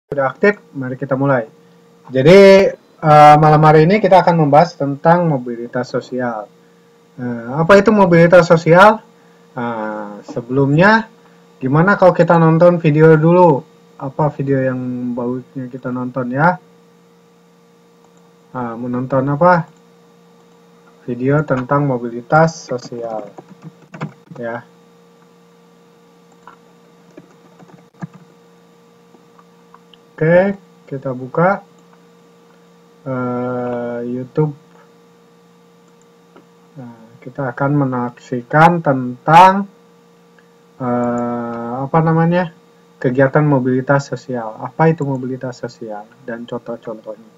Sudah aktif, mari kita mulai. Jadi malam hari ini kita akan membahas tentang mobilitas sosial. Apa itu mobilitas sosial? Sebelumnya, gimana kalau kita nonton video dulu? Apa video yang bagusnya kita nonton ya? Menonton apa? Video tentang mobilitas sosial, ya. Oke, kita buka YouTube. Kita akan menyaksikan tentang apa namanya, kegiatan mobilitas sosial. Apa itu mobilitas sosial dan contoh-contohnya.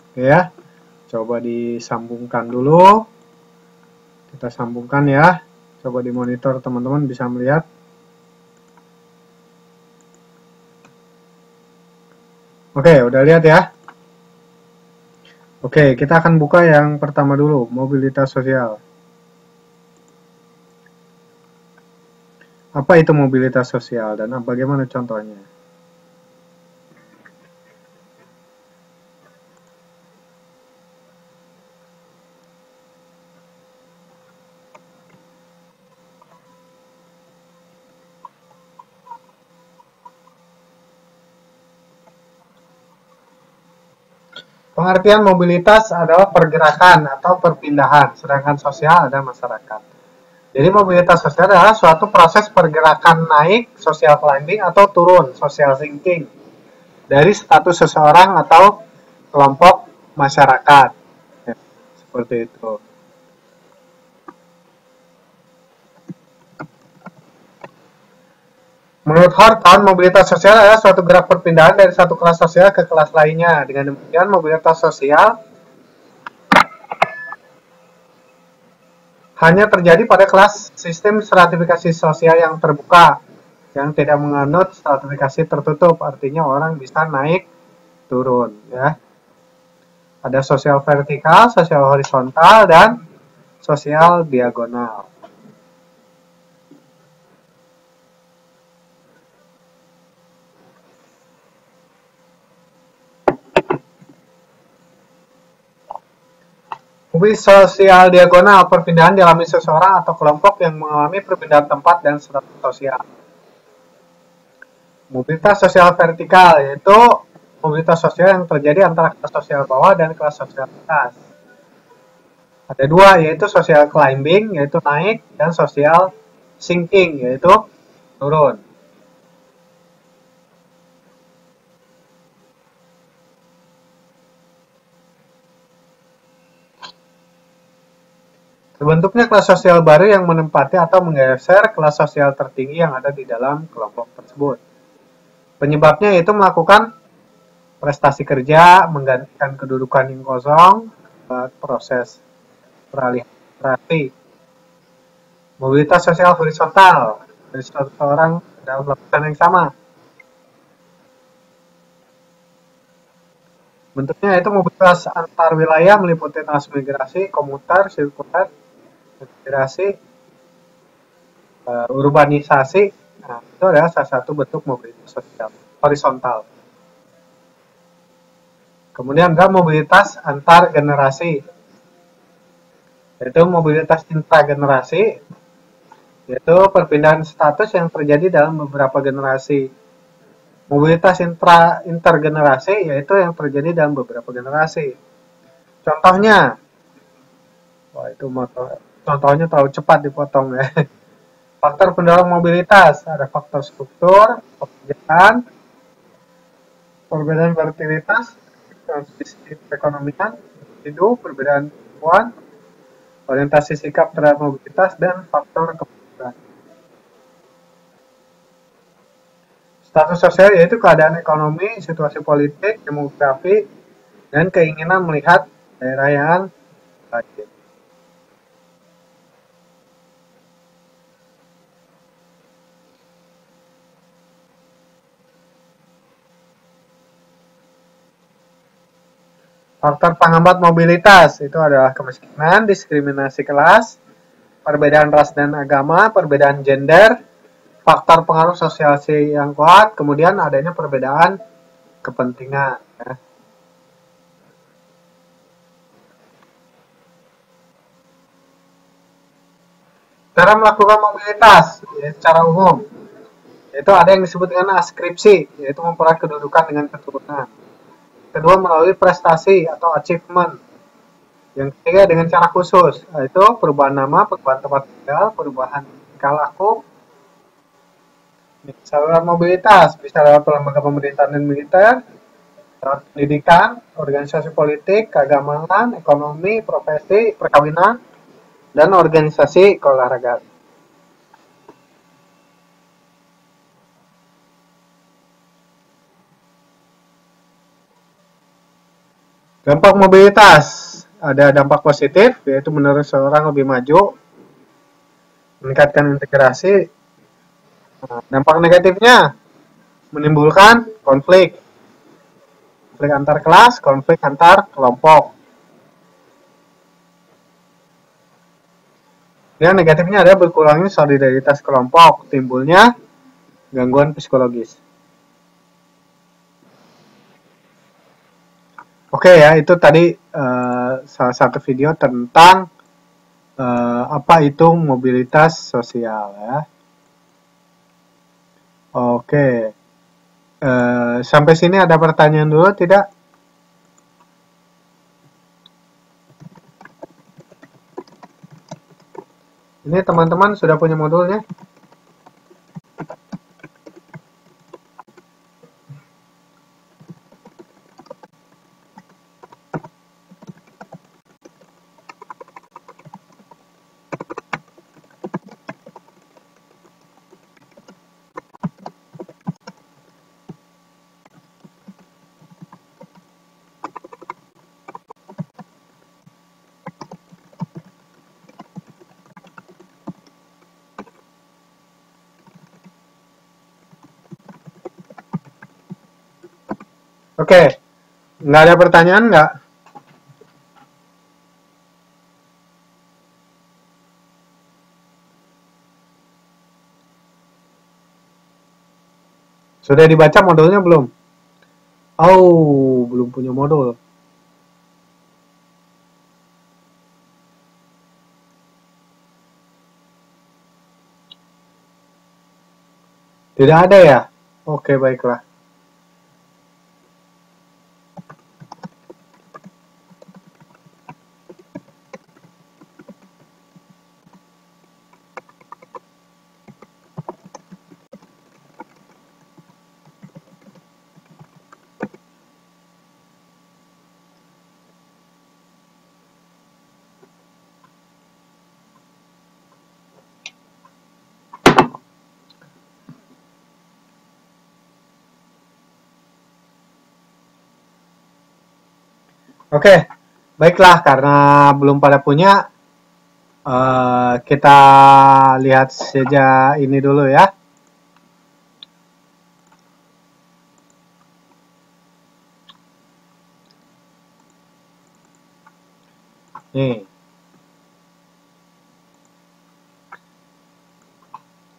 Oke ya, coba disambungkan dulu. Kita sambungkan ya. Coba di monitor teman-teman bisa melihat. Oke, udah lihat ya. Oke, kita akan buka yang pertama dulu, mobilitas sosial. Apa itu mobilitas sosial dan bagaimana contohnya? Pengertian mobilitas adalah pergerakan atau perpindahan, sedangkan sosial adalah masyarakat. Jadi mobilitas sosial adalah suatu proses pergerakan naik, social climbing, atau turun, social sinking, dari status seseorang atau kelompok masyarakat. Ya, seperti itu. Menurut Horton, mobilitas sosial adalah suatu gerak perpindahan dari satu kelas sosial ke kelas lainnya. Dengan demikian, mobilitas sosial hanya terjadi pada kelas sistem stratifikasi sosial yang terbuka, yang tidak menganut stratifikasi tertutup. Artinya orang bisa naik turun, ya. Ada sosial vertikal, sosial horizontal, dan sosial diagonal. Mobilitas sosial diagonal, perpindahan dialami seseorang atau kelompok yang mengalami perpindahan tempat dan status sosial. Mobilitas sosial vertikal, yaitu mobilitas sosial yang terjadi antara kelas sosial bawah dan kelas sosial atas. Ada dua, yaitu social climbing, yaitu naik, dan social sinking, yaitu turun. Terbentuknya kelas sosial baru yang menempati atau menggeser kelas sosial tertinggi yang ada di dalam kelompok tersebut. Penyebabnya yaitu melakukan prestasi kerja, menggantikan kedudukan yang kosong, proses peralihan generasi. Mobilitas sosial horizontal dari suatu orang dalam lapisan yang sama. Bentuknya yaitu mobilitas antar wilayah meliputi transmigrasi, komuter, sirkuler, migrasi, urbanisasi. Nah, itu adalah salah satu bentuk mobilitas sosial horizontal. Kemudian ada mobilitas antar generasi, yaitu mobilitas intragenerasi, yaitu perpindahan status yang terjadi dalam beberapa generasi. Mobilitas intergenerasi, yaitu yang terjadi dalam beberapa generasi. Contohnya, wah itu contohnya terlalu cepat dipotong ya. Faktor pendorong mobilitas, ada faktor struktur, pekerjaan, perbedaan fertilitas, transmisi perekonomian, individu, perbedaan kemampuan, orientasi sikap terhadap mobilitas, dan faktor kebutuhan. Status sosial yaitu keadaan ekonomi, situasi politik, demografi, dan keinginan melihat daerah yang lain. Faktor penghambat mobilitas itu adalah kemiskinan, diskriminasi kelas, perbedaan ras dan agama, perbedaan gender, faktor pengaruh sosialisasi yang kuat, kemudian adanya perbedaan kepentingan. Ya. Cara melakukan mobilitas ya, secara umum, yaitu ada yang disebut dengan askripsi, yaitu memperoleh kedudukan dengan keturunan. Kedua, melalui prestasi atau achievement. Yang ketiga, dengan cara khusus, yaitu perubahan nama, perubahan tempat tinggal, perubahan tingkah laku. Saluran mobilitas bisa lewat lembaga pemerintahan dan militer, lewat pendidikan, organisasi politik, keagamaan, ekonomi, profesi, perkawinan, dan organisasi keolahragaan. Dampak mobilitas, ada dampak positif, yaitu mendorong seorang lebih maju, meningkatkan integrasi. Dampak negatifnya, menimbulkan konflik antar kelas, konflik antar kelompok. Yang negatifnya ada berkurangnya solidaritas kelompok, timbulnya gangguan psikologis. Oke ya, itu tadi salah satu video tentang apa itu mobilitas sosial ya. Oke, sampai sini ada pertanyaan dulu tidak? Ini teman-teman sudah punya modulnya? Oke, nggak ada pertanyaan nggak? Sudah dibaca modulnya belum? Oh, belum punya modul. Tidak ada ya? Oke, baiklah. Oke, baiklah karena belum pada punya, kita lihat saja ini dulu ya. Nih,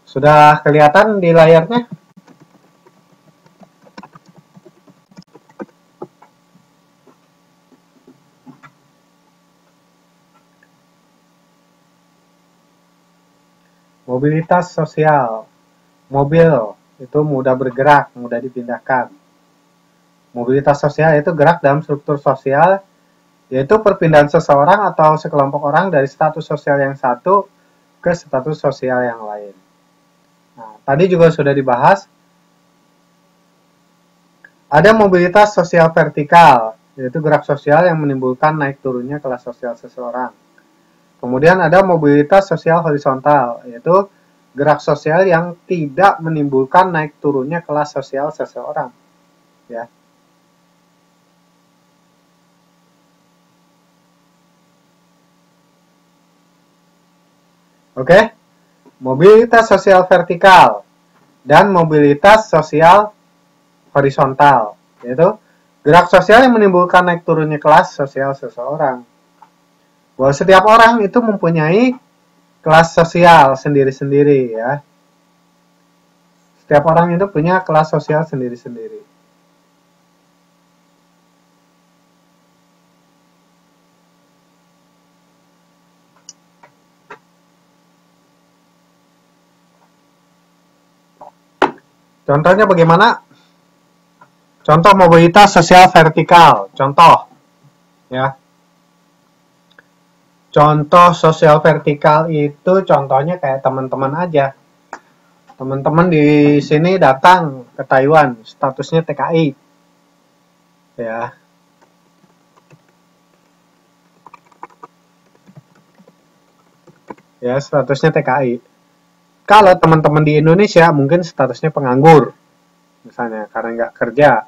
sudah kelihatan di layarnya? Mobilitas sosial. Mobil itu mudah bergerak, mudah dipindahkan. Mobilitas sosial itu gerak dalam struktur sosial, yaitu perpindahan seseorang atau sekelompok orang dari status sosial yang satu ke status sosial yang lain. Nah, tadi juga sudah dibahas, ada mobilitas sosial vertikal, yaitu gerak sosial yang menimbulkan naik turunnya kelas sosial seseorang. Kemudian ada mobilitas sosial horizontal, yaitu gerak sosial yang tidak menimbulkan naik turunnya kelas sosial seseorang. Ya. Oke, mobilitas sosial vertikal dan mobilitas sosial horizontal, yaitu Gerak sosial yang menimbulkan naik turunnya kelas sosial seseorang. Bahwa setiap orang itu mempunyai kelas sosial sendiri-sendiri ya. Setiap orang itu punya kelas sosial sendiri-sendiri. Contohnya bagaimana? Contoh mobilitas sosial vertikal. Contoh ya. Contoh sosial vertikal itu contohnya kayak teman-teman aja. Teman-teman di sini datang ke Taiwan, statusnya TKI. Ya. Ya, statusnya TKI. Kalau teman-teman di Indonesia mungkin statusnya penganggur. Misalnya karena nggak kerja.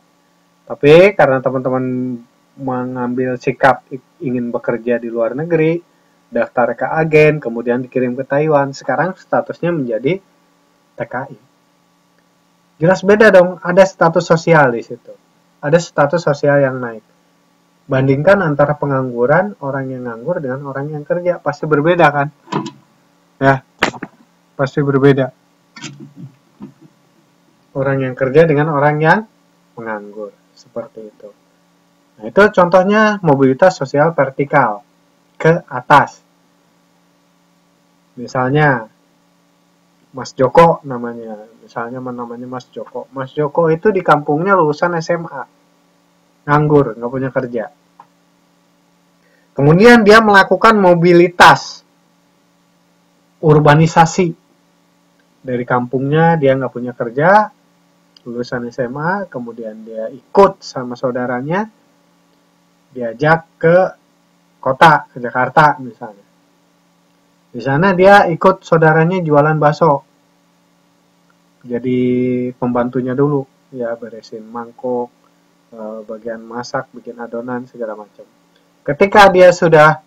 Tapi karena teman-teman mengambil sikap ingin bekerja di luar negeri, daftar ke agen, kemudian dikirim ke Taiwan, sekarang statusnya menjadi TKI. Jelas beda dong, ada status sosial di situ. Ada status sosial yang naik. Bandingkan antara pengangguran, orang yang nganggur dengan orang yang kerja, pasti berbeda kan? Ya, pasti berbeda. Orang yang kerja dengan orang yang menganggur, seperti itu. Nah, itu contohnya mobilitas sosial vertikal, ke atas. Misalnya, Mas Joko namanya. Misalnya namanya Mas Joko. Mas Joko itu di kampungnya lulusan SMA. Nganggur, nggak punya kerja. Kemudian dia melakukan mobilitas, urbanisasi. Dari kampungnya dia nggak punya kerja, lulusan SMA, kemudian dia ikut sama saudaranya, diajak ke kota, ke Jakarta misalnya. Di sana dia ikut saudaranya jualan bakso. Jadi pembantunya dulu, ya beresin mangkok, bagian masak, bikin adonan, segala macam. Ketika dia sudah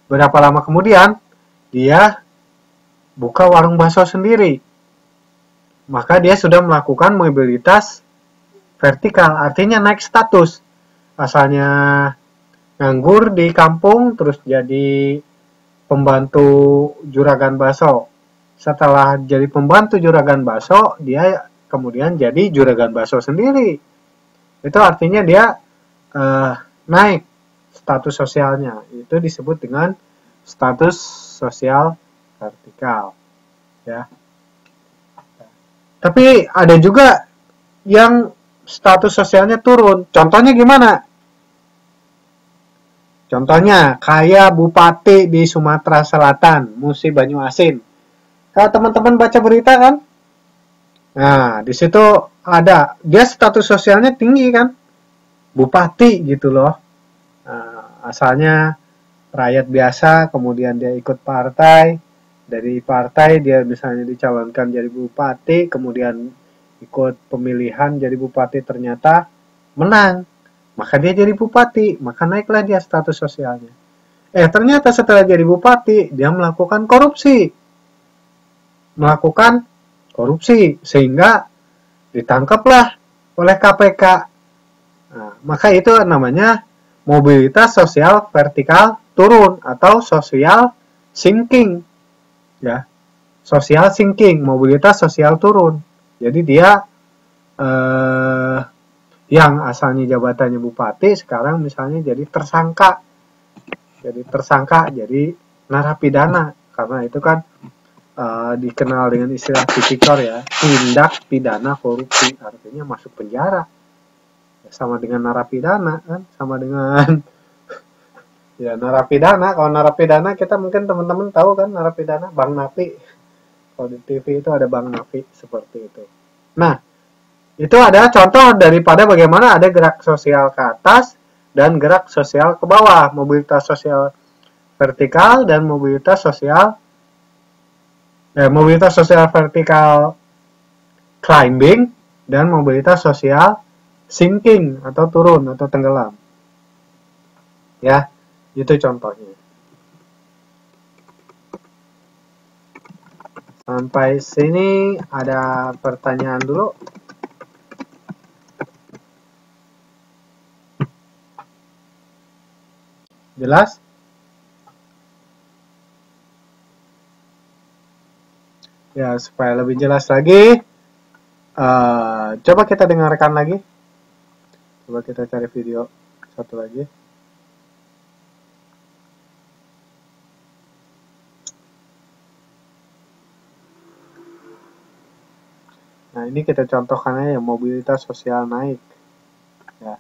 berapa lama kemudian, dia buka warung bakso sendiri. Maka dia sudah melakukan mobilitas vertikal, artinya naik status. Asalnya nganggur di kampung, terus jadi pembantu juragan bakso. Setelah jadi pembantu juragan bakso, dia kemudian jadi juragan bakso sendiri. Itu artinya dia naik status sosialnya. Itu disebut dengan status sosial vertikal. Ya. Tapi ada juga yang status sosialnya turun. Contohnya gimana? Contohnya kayak bupati di Sumatera Selatan, Musi Banyuasin. Kalau teman-teman baca berita kan, nah di situ ada dia status sosialnya tinggi kan, bupati gitu loh. Nah, asalnya rakyat biasa, kemudian dia ikut partai, dari partai dia misalnya dicalonkan jadi bupati, kemudian ikut pemilihan jadi bupati, ternyata menang, maka dia jadi bupati, maka naiklah dia status sosialnya. Ternyata setelah jadi bupati dia melakukan korupsi sehingga ditangkaplah oleh KPK. Nah, maka itu namanya mobilitas sosial vertikal turun atau social sinking. Ya, social sinking, mobilitas sosial turun. Jadi dia yang asalnya jabatannya bupati sekarang misalnya jadi tersangka, jadi narapidana, karena itu kan dikenal dengan istilah tipikor ya, tindak pidana korupsi, artinya masuk penjara. Sama dengan narapidana kan, sama dengan ya narapidana. Kalau narapidana kita mungkin teman-teman tahu kan, narapidana Bang Napi. Kalau di TV itu ada Bang Napi, seperti itu. Nah, itu adalah contoh daripada bagaimana ada gerak sosial ke atas dan gerak sosial ke bawah, mobilitas sosial vertikal dan mobilitas sosial vertikal climbing dan mobilitas sosial sinking atau turun atau tenggelam. Ya, itu contohnya. Sampai sini ada pertanyaan dulu. Jelas? Ya, supaya lebih jelas lagi, coba kita dengarkan lagi. Coba kita cari video satu lagi. Nah, ini kita contohkan aja mobilitas sosial naik. Ya.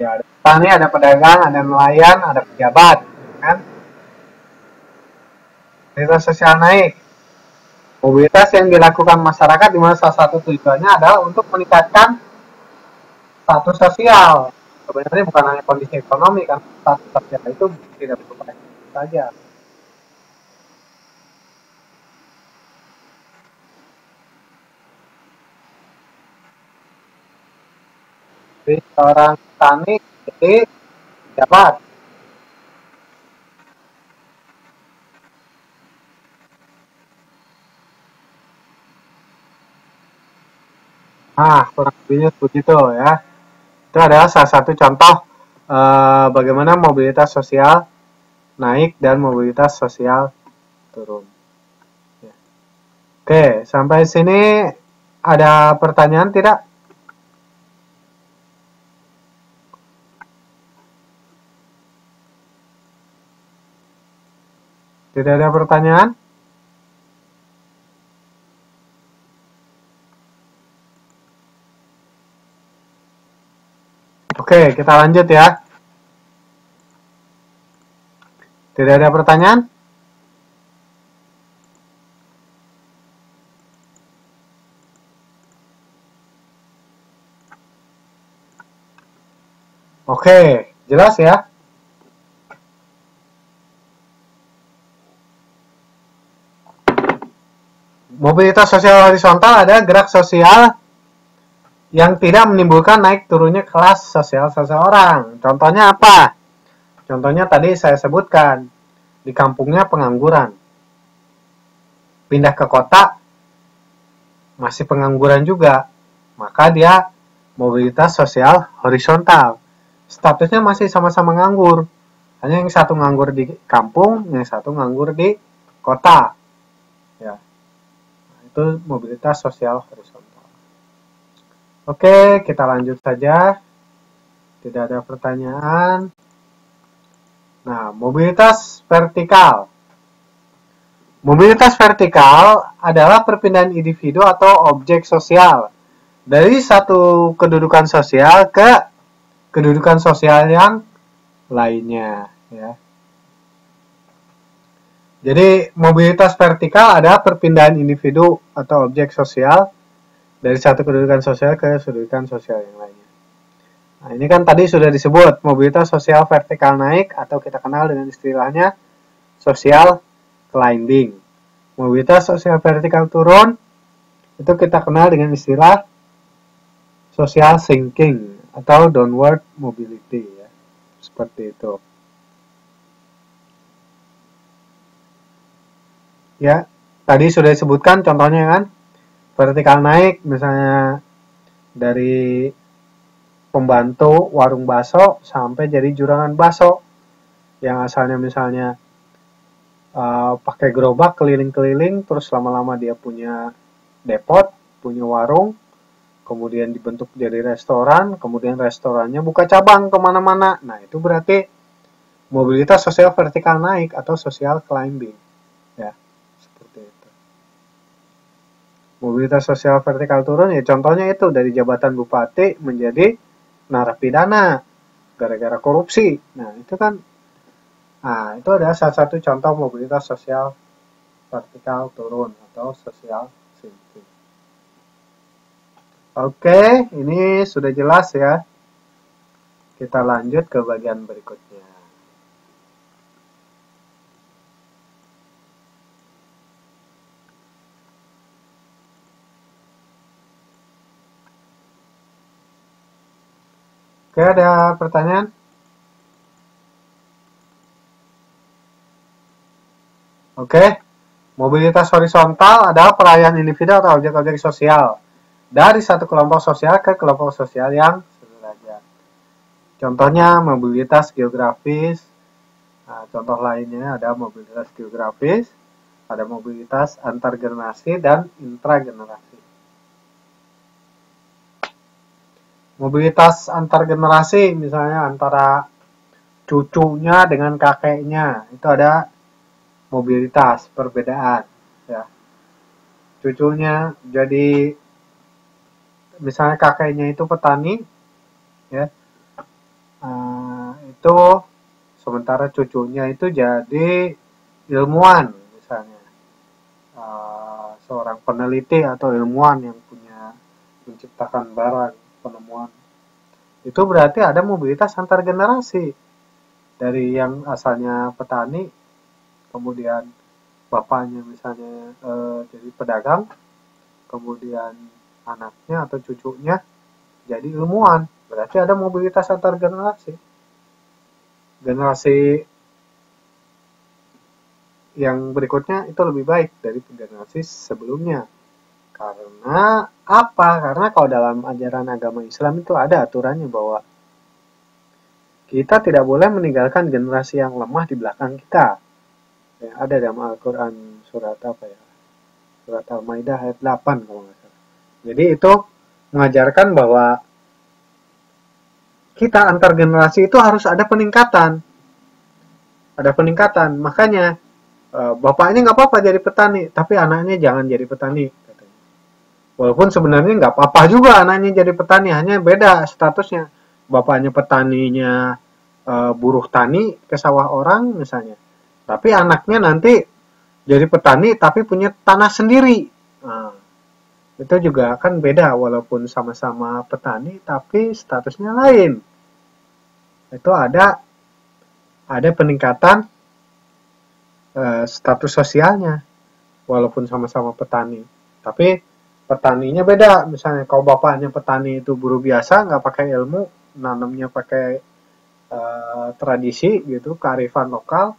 Ya, ada petani, ada pedagang, ada nelayan, ada pejabat, kan? Mobilitas sosial naik. Mobilitas yang dilakukan masyarakat di mana salah satu tujuannya adalah untuk meningkatkan status sosial. Sebenarnya bukan hanya kondisi ekonomi, kan? Status sosial itu tidak berupa ekonomi saja. Jadi seorang petani jadi pejabat. Nah, kurang lebihnya begitu ya. Itu adalah salah satu contoh bagaimana mobilitas sosial naik dan mobilitas sosial turun. Ya. Oke, sampai sini ada pertanyaan tidak? Tidak ada pertanyaan? Oke, kita lanjut ya. Tidak ada pertanyaan? Oke, jelas ya? Mobilitas sosial horizontal ada gerak sosial yang tidak menimbulkan naik turunnya kelas sosial seseorang. Contohnya apa? Contohnya tadi saya sebutkan, di kampungnya pengangguran. Pindah ke kota, masih pengangguran juga. Maka dia mobilitas sosial horizontal. Statusnya masih sama-sama nganggur. Hanya yang satu nganggur di kampung, yang satu nganggur di kota. Ya, itu mobilitas sosial horizontal. Oke, kita lanjut saja. Tidak ada pertanyaan. Nah, mobilitas vertikal. Mobilitas vertikal adalah perpindahan individu atau objek sosial dari satu kedudukan sosial ke kedudukan sosial yang lainnya. Ya. Jadi, mobilitas vertikal adalah perpindahan individu atau objek sosial dari satu kedudukan sosial ke kedudukan sosial yang lainnya. Nah, ini kan tadi sudah disebut mobilitas sosial vertikal naik atau kita kenal dengan istilahnya social climbing. Mobilitas sosial vertikal turun itu kita kenal dengan istilah social sinking atau downward mobility ya. Seperti itu. Ya, tadi sudah disebutkan contohnya kan. Vertikal naik misalnya dari pembantu warung bakso sampai jadi jurangan bakso yang asalnya misalnya pakai gerobak keliling-keliling terus lama-lama dia punya depot, punya warung, kemudian dibentuk jadi restoran, kemudian restorannya buka cabang kemana-mana. Nah, itu berarti mobilitas sosial vertikal naik atau social climbing. Ya, seperti itu. Mobilitas sosial vertikal turun ya contohnya itu dari jabatan bupati menjadi narapidana gara-gara korupsi. Nah, itu kan itu adalah salah satu contoh mobilitas sosial vertikal turun atau social sinking. Oke, ini sudah jelas ya. Kita lanjut ke bagian berikutnya. Oke, ada pertanyaan? Oke, mobilitas horizontal adalah perayaan individu atau objek-objek sosial dari satu kelompok sosial ke kelompok sosial yang sederajat. Contohnya mobilitas geografis. Nah, contoh lainnya ada mobilitas geografis, ada mobilitas antar generasi dan intragenerasi. Mobilitas antar generasi misalnya antara cucunya dengan kakeknya, itu ada mobilitas perbedaan ya. Cucunya jadi misalnya kakeknya itu petani ya. Itu sementara cucunya itu jadi ilmuwan misalnya. Seorang peneliti atau ilmuwan yang punya menciptakan barang, penemuan. Itu berarti ada mobilitas antar generasi. Dari yang asalnya petani, kemudian bapaknya misalnya jadi pedagang, kemudian anaknya atau cucunya jadi ilmuwan. Berarti ada mobilitas antar generasi. Generasi yang berikutnya itu lebih baik dari generasi sebelumnya. Karena apa? Karena kalau dalam ajaran agama Islam itu ada aturannya bahwa kita tidak boleh meninggalkan generasi yang lemah di belakang kita. Ya, ada dalam Al-Quran surat apa ya? Surat Al-Maidah ayat 8 kalau nggak salah. Jadi itu mengajarkan bahwa kita antar generasi itu harus ada peningkatan. Ada peningkatan. Makanya bapak ini nggak apa-apa jadi petani, tapi anaknya jangan jadi petani. Walaupun sebenarnya nggak apa-apa juga anaknya jadi petani, hanya beda statusnya. Bapaknya petaninya buruh tani ke sawah orang misalnya. Tapi anaknya nanti jadi petani tapi punya tanah sendiri. Nah, itu juga kan beda walaupun sama-sama petani tapi statusnya lain. Itu ada peningkatan status sosialnya walaupun sama-sama petani. Tapi petaninya beda. Misalnya kalau bapaknya petani itu buruh biasa, nggak pakai ilmu, nanamnya pakai tradisi gitu, kearifan lokal,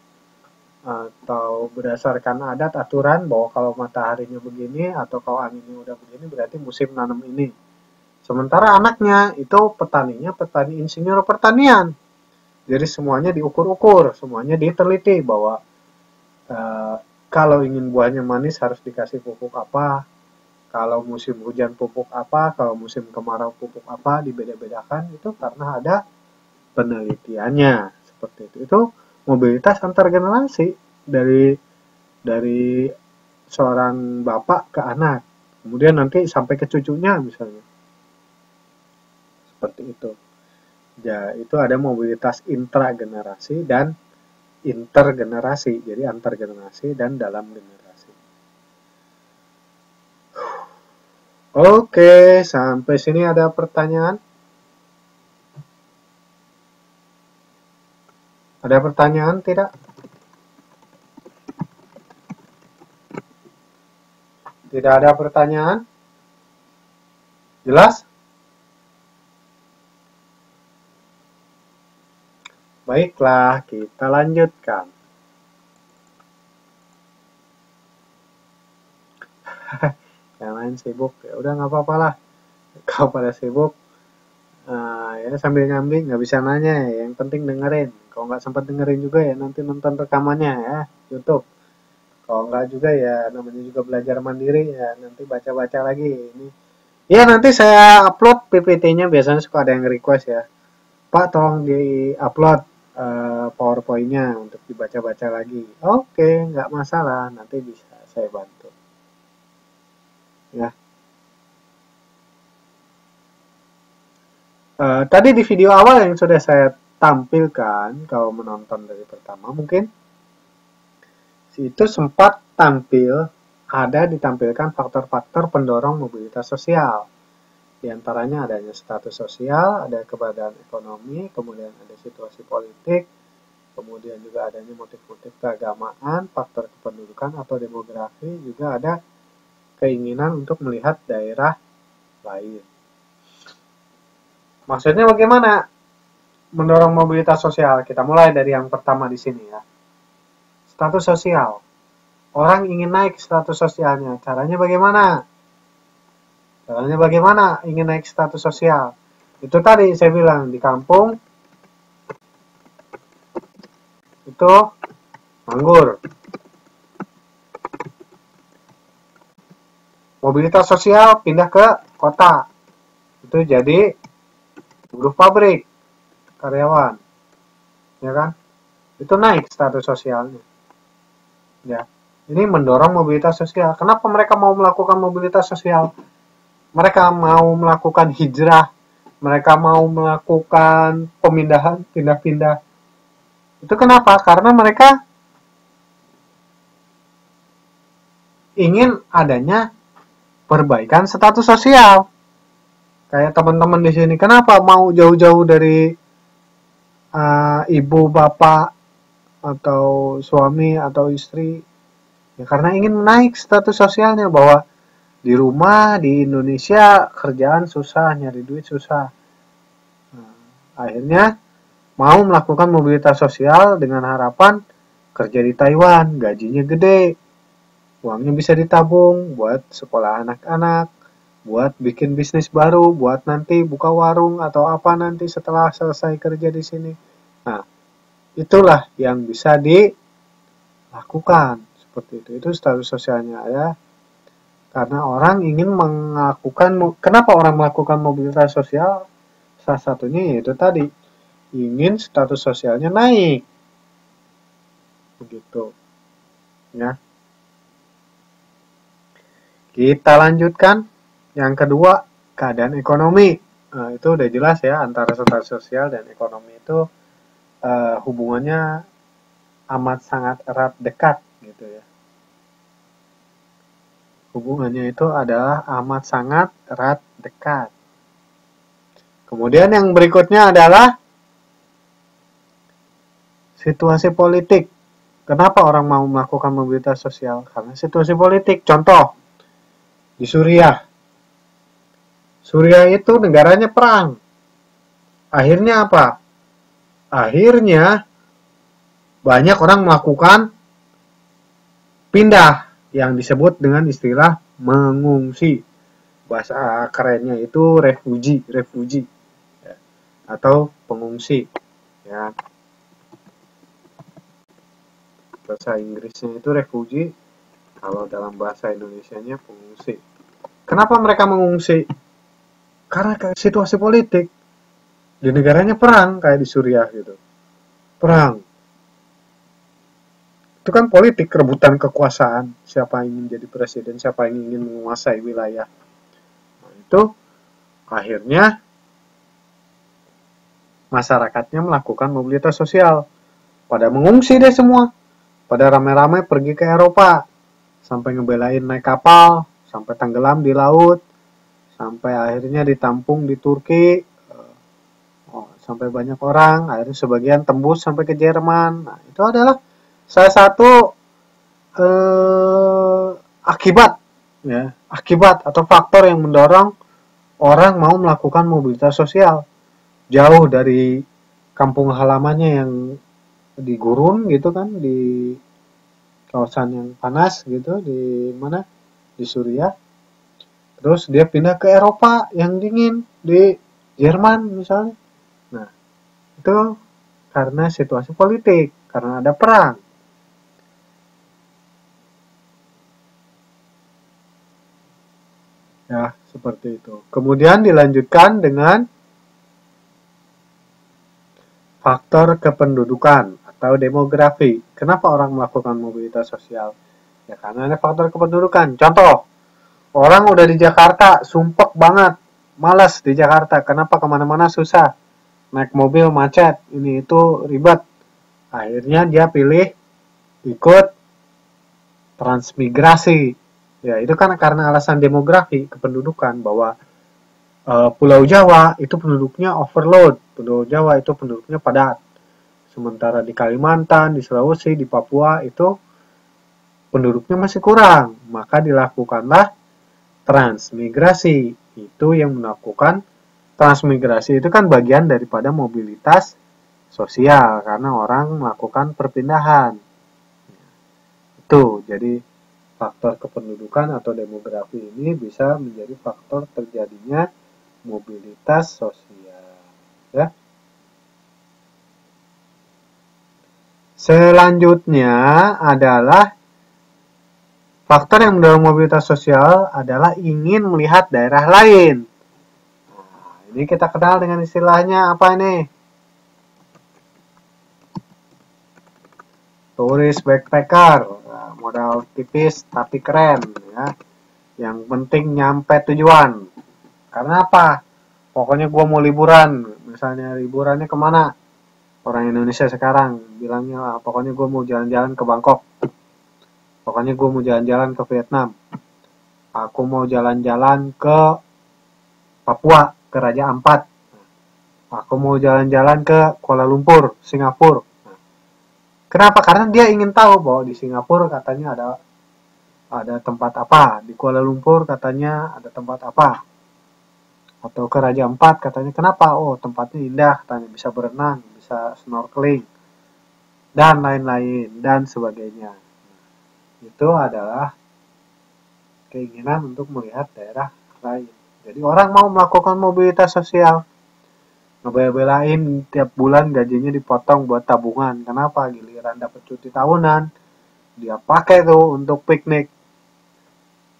atau berdasarkan adat aturan bahwa kalau mataharinya begini atau kalau anginnya udah begini berarti musim nanam ini. Sementara anaknya itu petaninya petani insinyur pertanian. Jadi semuanya diukur-ukur, semuanya diteliti bahwa kalau ingin buahnya manis harus dikasih pupuk apa, kalau musim hujan pupuk apa, kalau musim kemarau pupuk apa, dibeda-bedakan itu karena ada penelitiannya seperti itu. Itu mobilitas antar generasi dari seorang bapak ke anak, kemudian nanti sampai ke cucunya misalnya, seperti itu. Ya, itu ada mobilitas intragenerasi dan intergenerasi, jadi antar generasi dan dalam generasi. Oke, sampai sini ada pertanyaan? Ada pertanyaan tidak? Tidak ada pertanyaan? Jelas? Baiklah, kita lanjutkan. Yang lain sibuk, ya udah nggak apa-apa lah. Kalau pada sibuk, ya sambil nyambi nggak bisa nanya ya. Yang penting dengerin. Kalau nggak sempat dengerin juga ya nanti nonton rekamannya ya, YouTube. Kalau nggak juga ya namanya juga belajar mandiri ya nanti baca-baca lagi ini. Ya nanti saya upload PPT-nya biasanya suka ada yang request ya. Pak tolong di-upload PowerPoint-nya untuk dibaca-baca lagi. Oke, nggak masalah, nanti bisa saya bantu. Ya. Tadi di video awal yang sudah saya tampilkan, kalau menonton dari pertama mungkin, itu sempat ditampilkan faktor-faktor pendorong mobilitas sosial. Di antaranya adanya status sosial, ada keberadaan ekonomi, kemudian ada situasi politik, kemudian juga adanya motif-motif keagamaan, faktor kependudukan atau demografi, juga ada keinginan untuk melihat daerah lain. Maksudnya bagaimana? mendorong mobilitas sosial. Kita mulai dari yang pertama di sini ya. Status sosial. Orang ingin naik status sosialnya. Caranya bagaimana? Caranya bagaimana ingin naik status sosial? Itu tadi saya bilang di kampung itu nganggur. Mobilitas sosial pindah ke kota. Itu jadi buruh pabrik, karyawan. Ya kan? Itu naik status sosialnya. Ya. Ini mendorong mobilitas sosial. Kenapa mereka mau melakukan mobilitas sosial? Mereka mau melakukan hijrah. Mereka mau melakukan pemindahan, pindah-pindah. Itu kenapa? Karena mereka ingin adanya perbaikan status sosial. Kayak teman-teman di sini, kenapa mau jauh-jauh dari ibu, bapak, atau suami, atau istri? Ya, karena ingin naik status sosialnya, bahwa di rumah di Indonesia kerjaan susah, nyari duit susah. Nah, akhirnya mau melakukan mobilitas sosial dengan harapan kerja di Taiwan, gajinya gede, uangnya bisa ditabung buat sekolah anak-anak, buat bikin bisnis baru, buat nanti buka warung atau apa nanti setelah selesai kerja di sini. Nah, itulah yang bisa dilakukan. Seperti itu status sosialnya ya. Karena orang ingin melakukan, kenapa orang melakukan mobilitas sosial? Salah satunya yaitu tadi, ingin status sosialnya naik. Begitu. Ya. Kita lanjutkan. Yang kedua, keadaan ekonomi. Nah, itu udah jelas ya, antara status sosial dan ekonomi itu hubungannya amat sangat erat dekat gitu ya. Hubungannya itu adalah amat sangat erat dekat. Kemudian yang berikutnya adalah situasi politik. Kenapa orang mau melakukan mobilitas sosial? Karena situasi politik. Contoh, di Suriah. Suriah itu negaranya perang. Akhirnya apa? Akhirnya banyak orang melakukan pindah yang disebut dengan istilah mengungsi. Bahasa kerennya itu refugee ya, atau pengungsi ya. Bahasa Inggrisnya itu refugee, kalau dalam bahasa Indonesianya pengungsi. Kenapa mereka mengungsi? Karena situasi politik. Di negaranya perang, kayak di Suriah gitu. Perang. Itu kan politik, rebutan kekuasaan. Siapa yang ingin jadi presiden, siapa yang ingin menguasai wilayah. Nah, itu akhirnya masyarakatnya melakukan mobilitas sosial. Pada mengungsi deh semua. Pada rame-rame pergi ke Eropa. Sampai ngebelain naik kapal, sampai tenggelam di laut, sampai akhirnya ditampung di Turki, sampai banyak orang, akhirnya sebagian tembus sampai ke Jerman. Nah, itu adalah salah satu akibat atau faktor yang mendorong orang mau melakukan mobilitas sosial jauh dari kampung halamannya yang di gurun gitu kan, di kawasan yang panas gitu, di mana, di Suriah. Terus dia pindah ke Eropa yang dingin, di Jerman misalnya. Nah, itu karena situasi politik, karena ada perang. Ya, seperti itu. Kemudian dilanjutkan dengan faktor kependudukan atau demografi. Kenapa orang melakukan mobilitas sosial? Ya, karena ada faktor kependudukan. Contoh, orang udah di Jakarta, sumpek banget, malas di Jakarta. Kenapa? Kemana-mana susah. Naik mobil macet, ini itu ribet. Akhirnya dia pilih ikut transmigrasi. Ya, itu kan karena alasan demografi, kependudukan, bahwa Pulau Jawa itu penduduknya overload. Pulau Jawa itu penduduknya padat. Sementara di Kalimantan, di Sulawesi, di Papua itu penduduknya masih kurang. Maka dilakukanlah transmigrasi. Itu yang melakukan transmigrasi itu kan bagian daripada mobilitas sosial karena orang melakukan perpindahan. Itu jadi faktor kependudukan atau demografi ini bisa menjadi faktor terjadinya mobilitas sosial. Ya. Selanjutnya adalah faktor yang mendorong mobilitas sosial adalah ingin melihat daerah lain. Nah, ini kita kenal dengan istilahnya apa ini? Turis backpacker. Nah, modal tipis tapi keren ya. Yang penting nyampe tujuan. Karena apa? Pokoknya gue mau liburan. Misalnya liburannya kemana? Orang Indonesia sekarang bilangnya pokoknya gue mau jalan-jalan ke Bangkok. Pokoknya gue mau jalan-jalan ke Vietnam. Aku mau jalan-jalan ke Papua, ke Raja Ampat. Aku mau jalan-jalan ke Kuala Lumpur, Singapura. Kenapa? Karena dia ingin tahu bahwa di Singapura katanya ada tempat apa, di Kuala Lumpur katanya ada tempat apa, atau ke Raja Ampat katanya kenapa? Oh tempatnya indah, katanya bisa berenang, bisa snorkeling, dan lain-lain dan sebagainya. Itu adalah keinginan untuk melihat daerah lain. Jadi orang mau melakukan mobilitas sosial, ngebela-belain tiap bulan gajinya dipotong buat tabungan. Kenapa? Giliran dapat cuti tahunan, dia pakai tuh untuk piknik.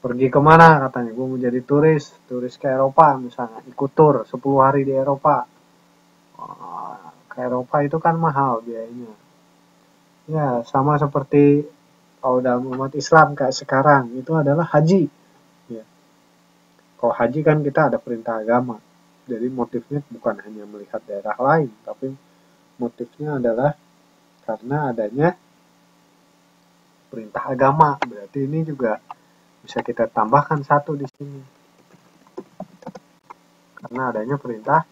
Pergi kemana katanya? Gue mau jadi turis ke Eropa misalnya, ikut tur 10 hari di Eropa. Ke Eropa itu kan mahal biayanya. Ya, sama seperti kalau dalam umat Islam kayak sekarang, itu adalah haji. Ya. Kalau haji kan kita ada perintah agama. Jadi motifnya bukan hanya melihat daerah lain, tapi motifnya adalah karena adanya perintah agama. Berarti ini juga bisa kita tambahkan satu di sini. Karena adanya perintah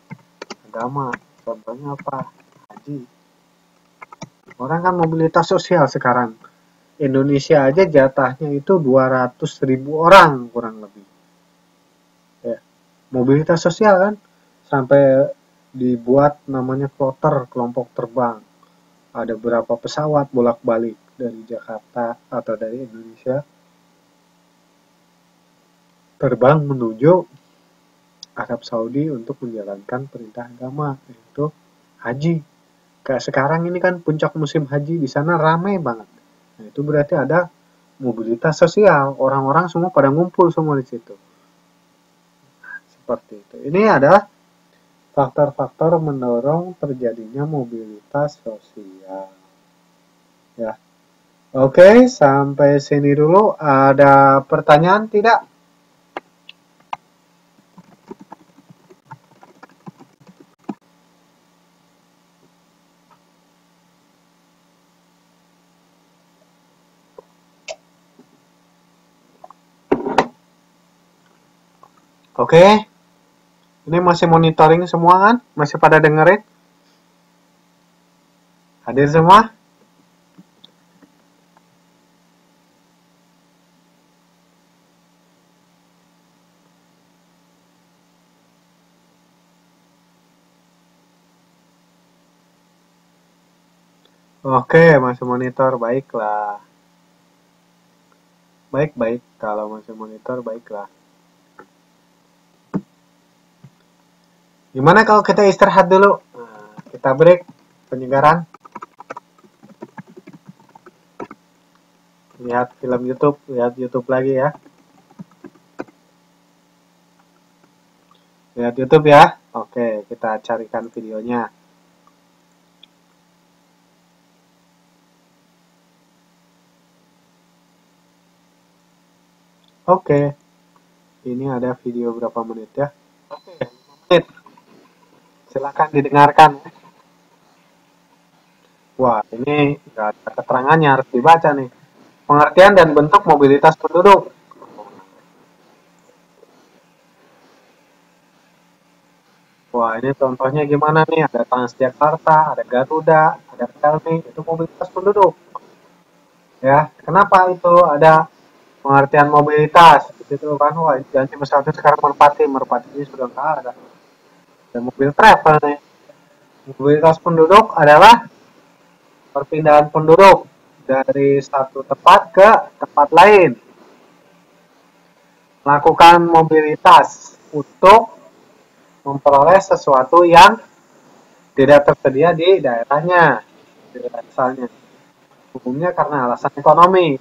agama. Contohnya apa? Haji. Orang kan mobilitas sosial sekarang. Indonesia aja jatahnya itu 200.000 orang kurang lebih. Ya. Mobilitas sosial kan sampai dibuat namanya kloter, kelompok terbang. Ada berapa pesawat bolak-balik dari Jakarta atau dari Indonesia terbang menuju Arab Saudi untuk menjalankan perintah agama, yaitu haji. Kayak sekarang ini kan puncak musim haji, di sana ramai banget. Nah, itu berarti ada mobilitas sosial, orang-orang semua pada ngumpul semua di situ. Seperti itu. Ini adalah faktor-faktor mendorong terjadinya mobilitas sosial. Ya. Oke, sampai sini dulu. Ada pertanyaan tidak? Oke. Ini masih monitoring semua kan? Masih pada dengerin? Hadir semua? Oke, masih monitor. Baiklah. Baik-baik. Kalau masih monitor, baiklah. Gimana kalau kita istirahat dulu? Nah, kita break penyegaran. Lihat film YouTube, lihat YouTube lagi ya. Lihat YouTube ya. Oke, kita carikan videonya. Oke. Ini ada video berapa menit ya? Oke, 5 menit. Silakan didengarkan. Wah, ini nggak ada keterangannya, harus dibaca nih. Pengertian dan bentuk mobilitas penduduk. Wah, ini contohnya gimana nih? Ada Transjakarta, ada Garuda, ada Pelni, itu mobilitas penduduk. Ya, kenapa itu ada pengertian mobilitas? Gitu kan, wah, janji pesawat sekarang Merpati, Merpati ini sudah nggak ada. Ada mobil travel nih. Mobilitas penduduk adalah perpindahan penduduk dari satu tempat ke tempat lain. Melakukan mobilitas untuk memperoleh sesuatu yang tidak tersedia di daerahnya, di daerah asalnya. Umumnya karena alasan ekonomi.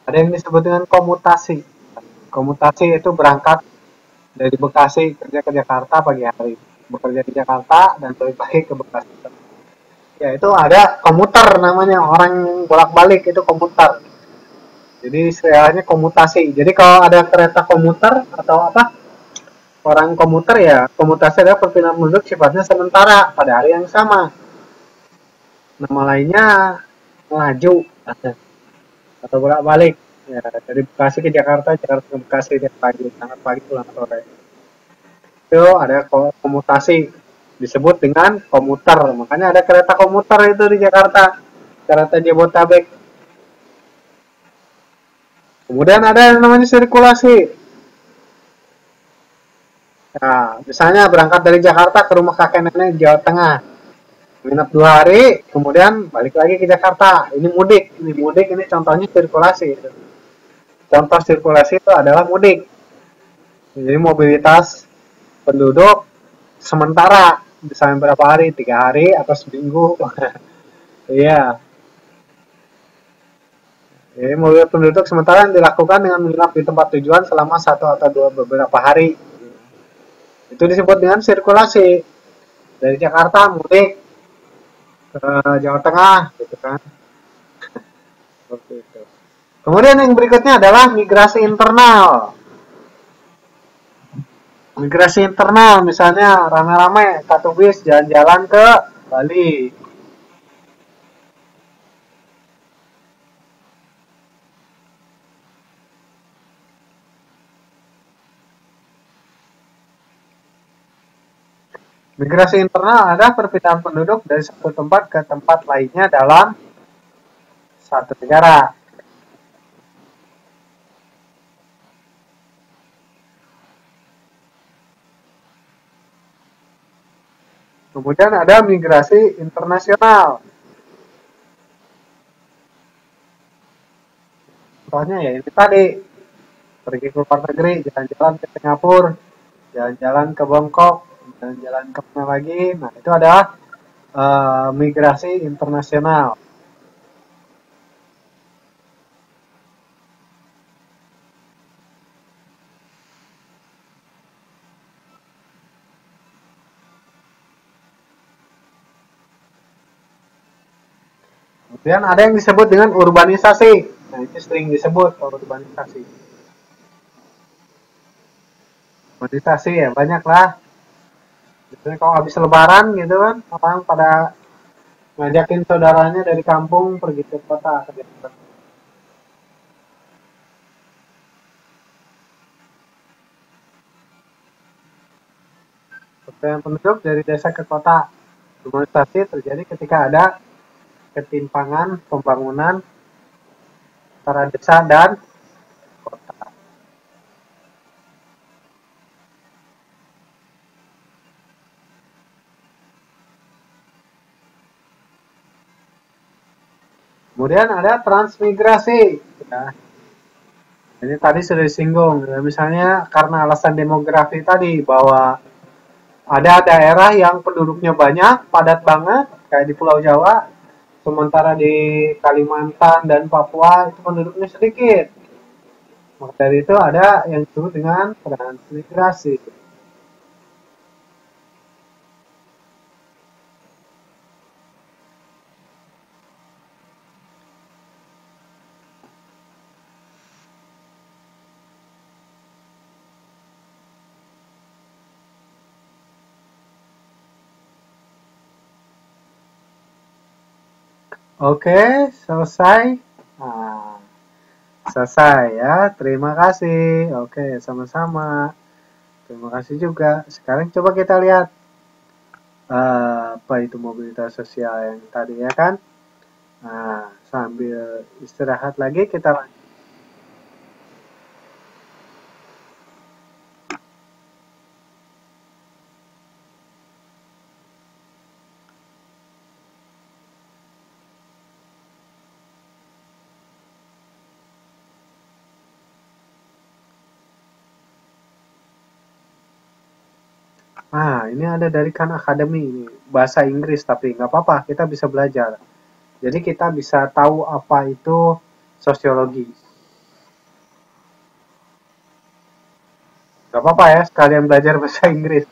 Ada yang disebut dengan komutasi. Komutasi itu berangkat dari Bekasi kerja ke Jakarta pagi hari, bekerja di Jakarta dan balik lagi ke Bekasi. Ya itu ada komuter namanya, orang yang bolak-balik itu komuter. Jadi istilahnya komutasi. Jadi kalau ada kereta komuter atau apa, orang komuter ya, komutasi adalah perpindahan penduduk sifatnya sementara pada hari yang sama. Nama lainnya melaju atau bolak-balik. Ya, dari Bekasi ke Jakarta, Jakarta ke Bekasi tiap pagi, sangat pagi pulang sore. Itu ada komutasi disebut dengan komuter. Makanya ada kereta komuter itu di Jakarta, kereta Jabotabek. Kemudian ada yang namanya sirkulasi. Nah, misalnya berangkat dari Jakarta ke rumah kakek nenek di Jawa Tengah, menginap 2 hari, kemudian balik lagi ke Jakarta. Ini mudik, ini contohnya sirkulasi. Contoh sirkulasi itu adalah mudik. Jadi mobilitas penduduk sementara, misalnya berapa hari, 3 hari atau seminggu. Iya. Jadi mobilitas penduduk sementara yang dilakukan dengan menginap di tempat tujuan selama 1 atau 2 beberapa hari. Itu disebut dengan sirkulasi. Dari Jakarta mudik ke Jawa Tengah, gitu kan. Seperti itu. Kemudian yang berikutnya adalah migrasi internal. Migrasi internal, misalnya rame-rame satu bis jalan-jalan ke Bali. Migrasi internal adalah perpindahan penduduk dari satu tempat ke tempat lainnya dalam satu negara. Kemudian ada migrasi internasional. Contohnya ya ini tadi, pergi ke luar negeri, jalan-jalan ke Singapura, jalan-jalan ke Bangkok, jalan-jalan ke mana lagi. Nah, itu adalah migrasi internasional. Kemudian ada yang disebut dengan urbanisasi. Nah, itu sering disebut urbanisasi. Urbanisasi ya banyak lah. Biasanya kalau habis lebaran gitu kan, orang pada ngajakin saudaranya dari kampung pergi ke kota. Perpindahan penduduk dari desa ke kota. Urbanisasi terjadi ketika ada ketimpangan pembangunan antara desa dan kota. Kemudian ada transmigrasi. Ya. Ini tadi sudah disinggung. Ya. Misalnya karena alasan demografi tadi bahwa ada daerah yang penduduknya banyak, padat banget, kayak di Pulau Jawa, sementara di Kalimantan dan Papua itu penduduknya sedikit. Maka dari itu ada yang disebut dengan transmigrasi. Oke, selesai. Nah, selesai ya. Terima kasih. Oke, sama-sama. Terima kasih juga. Sekarang coba kita lihat apa itu mobilitas sosial yang tadi ya kan. Nah, sambil istirahat lagi kita lanjut. Nah, ini ada dari Khan Academy ini, bahasa Inggris tapi nggak apa-apa, kita bisa belajar. Jadi kita bisa tahu apa itu sosiologi. Nggak apa-apa ya, sekalian belajar bahasa Inggris.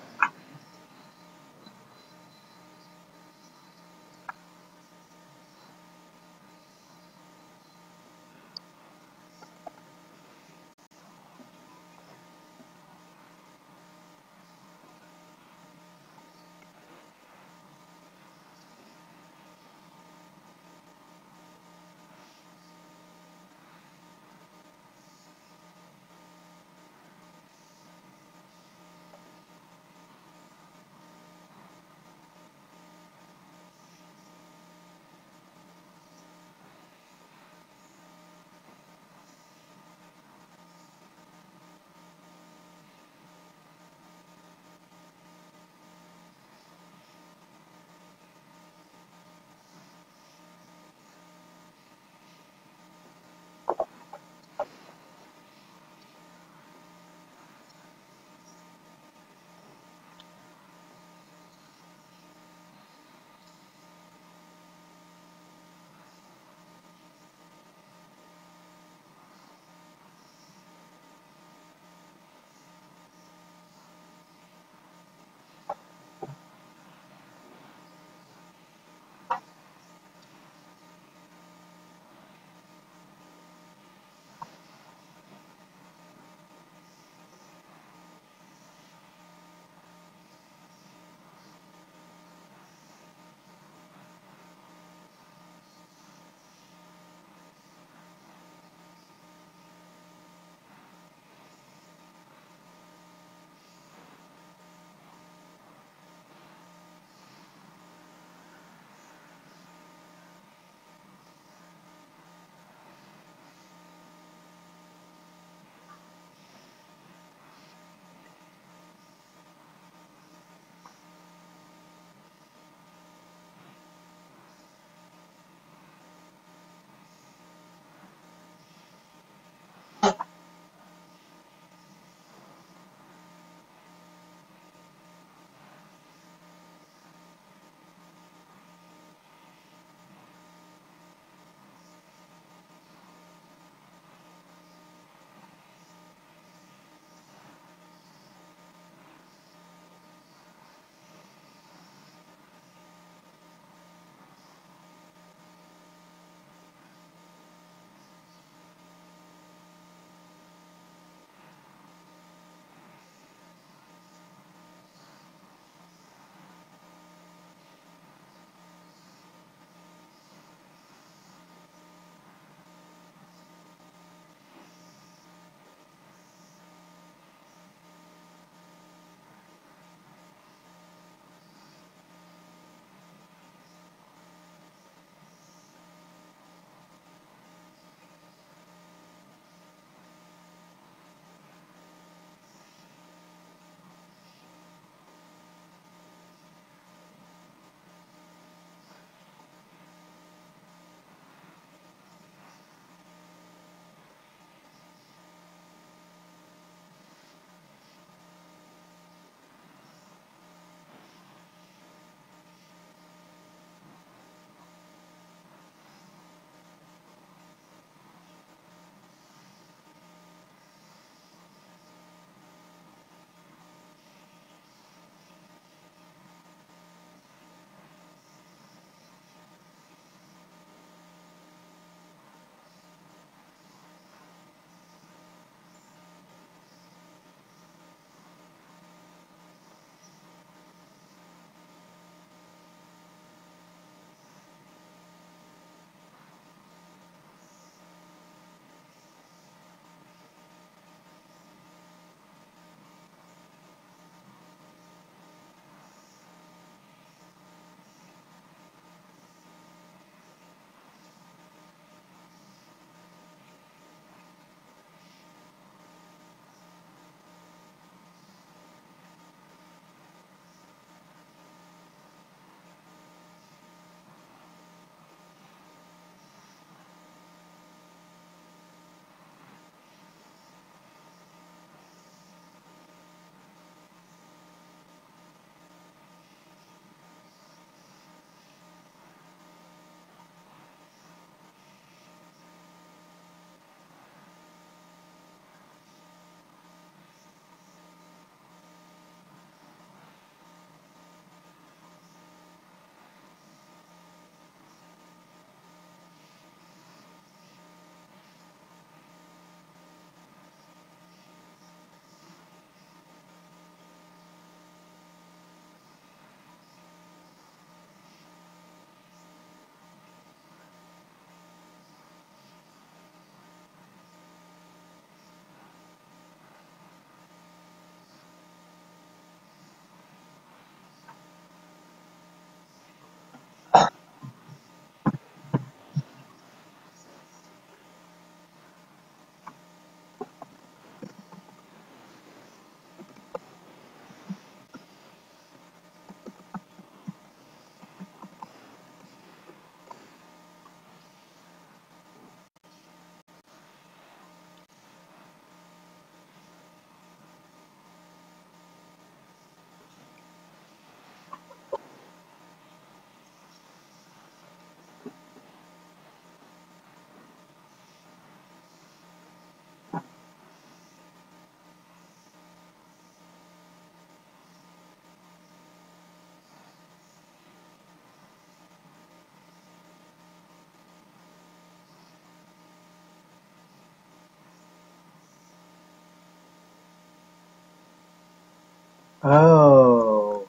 Oh,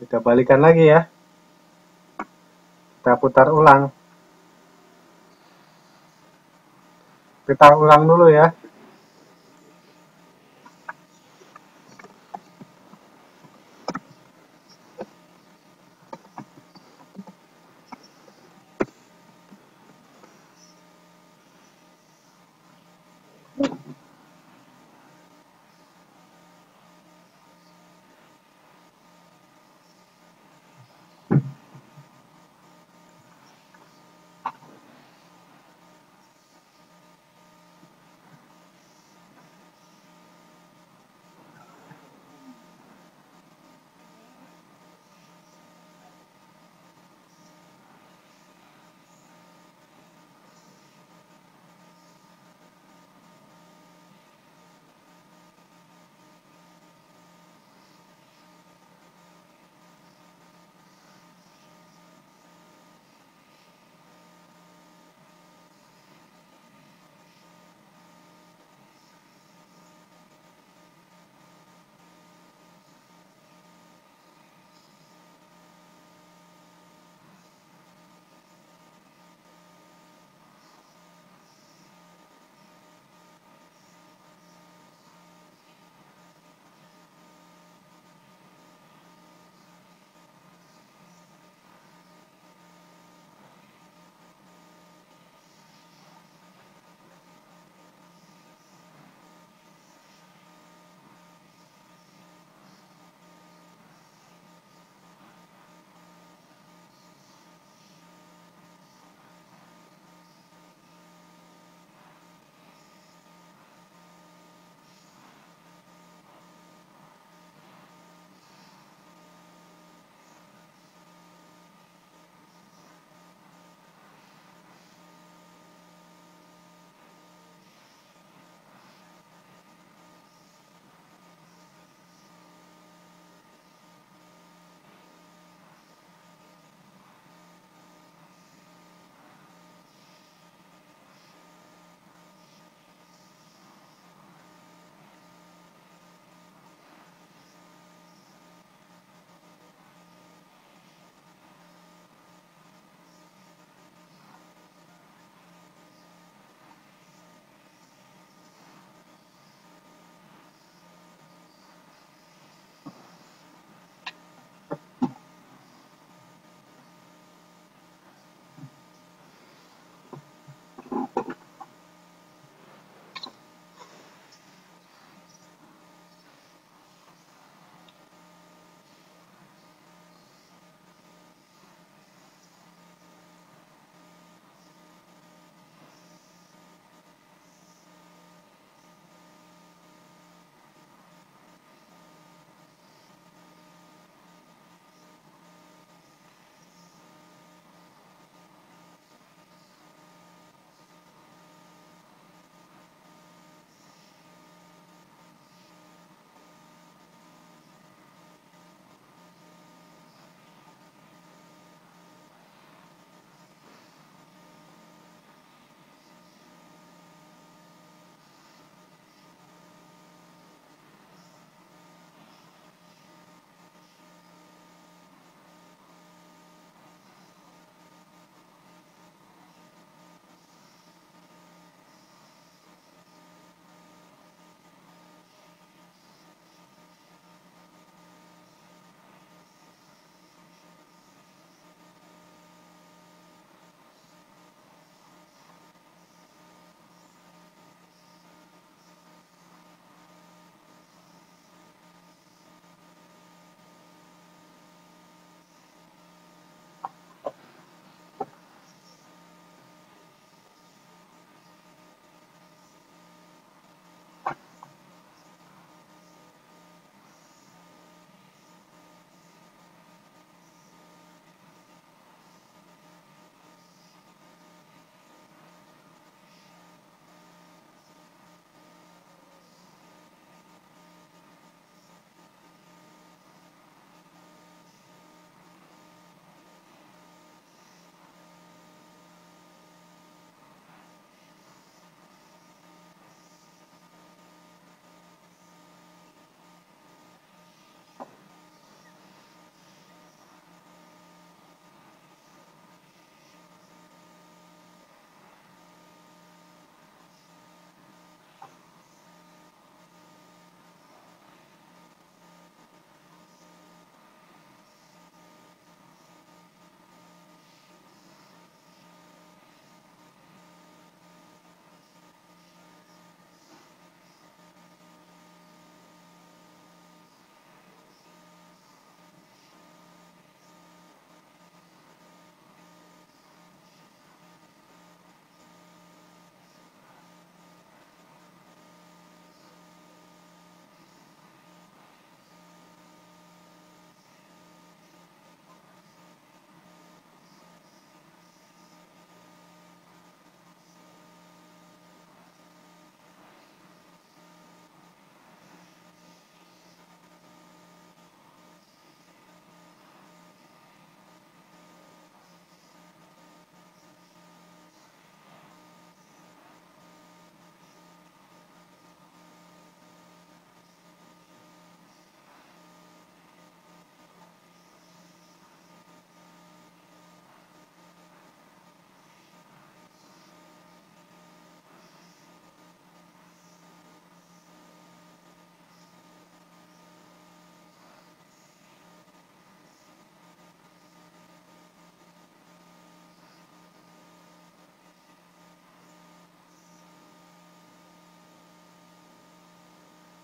kita balikan lagi ya. Kita putar ulang. Kita ulang dulu ya.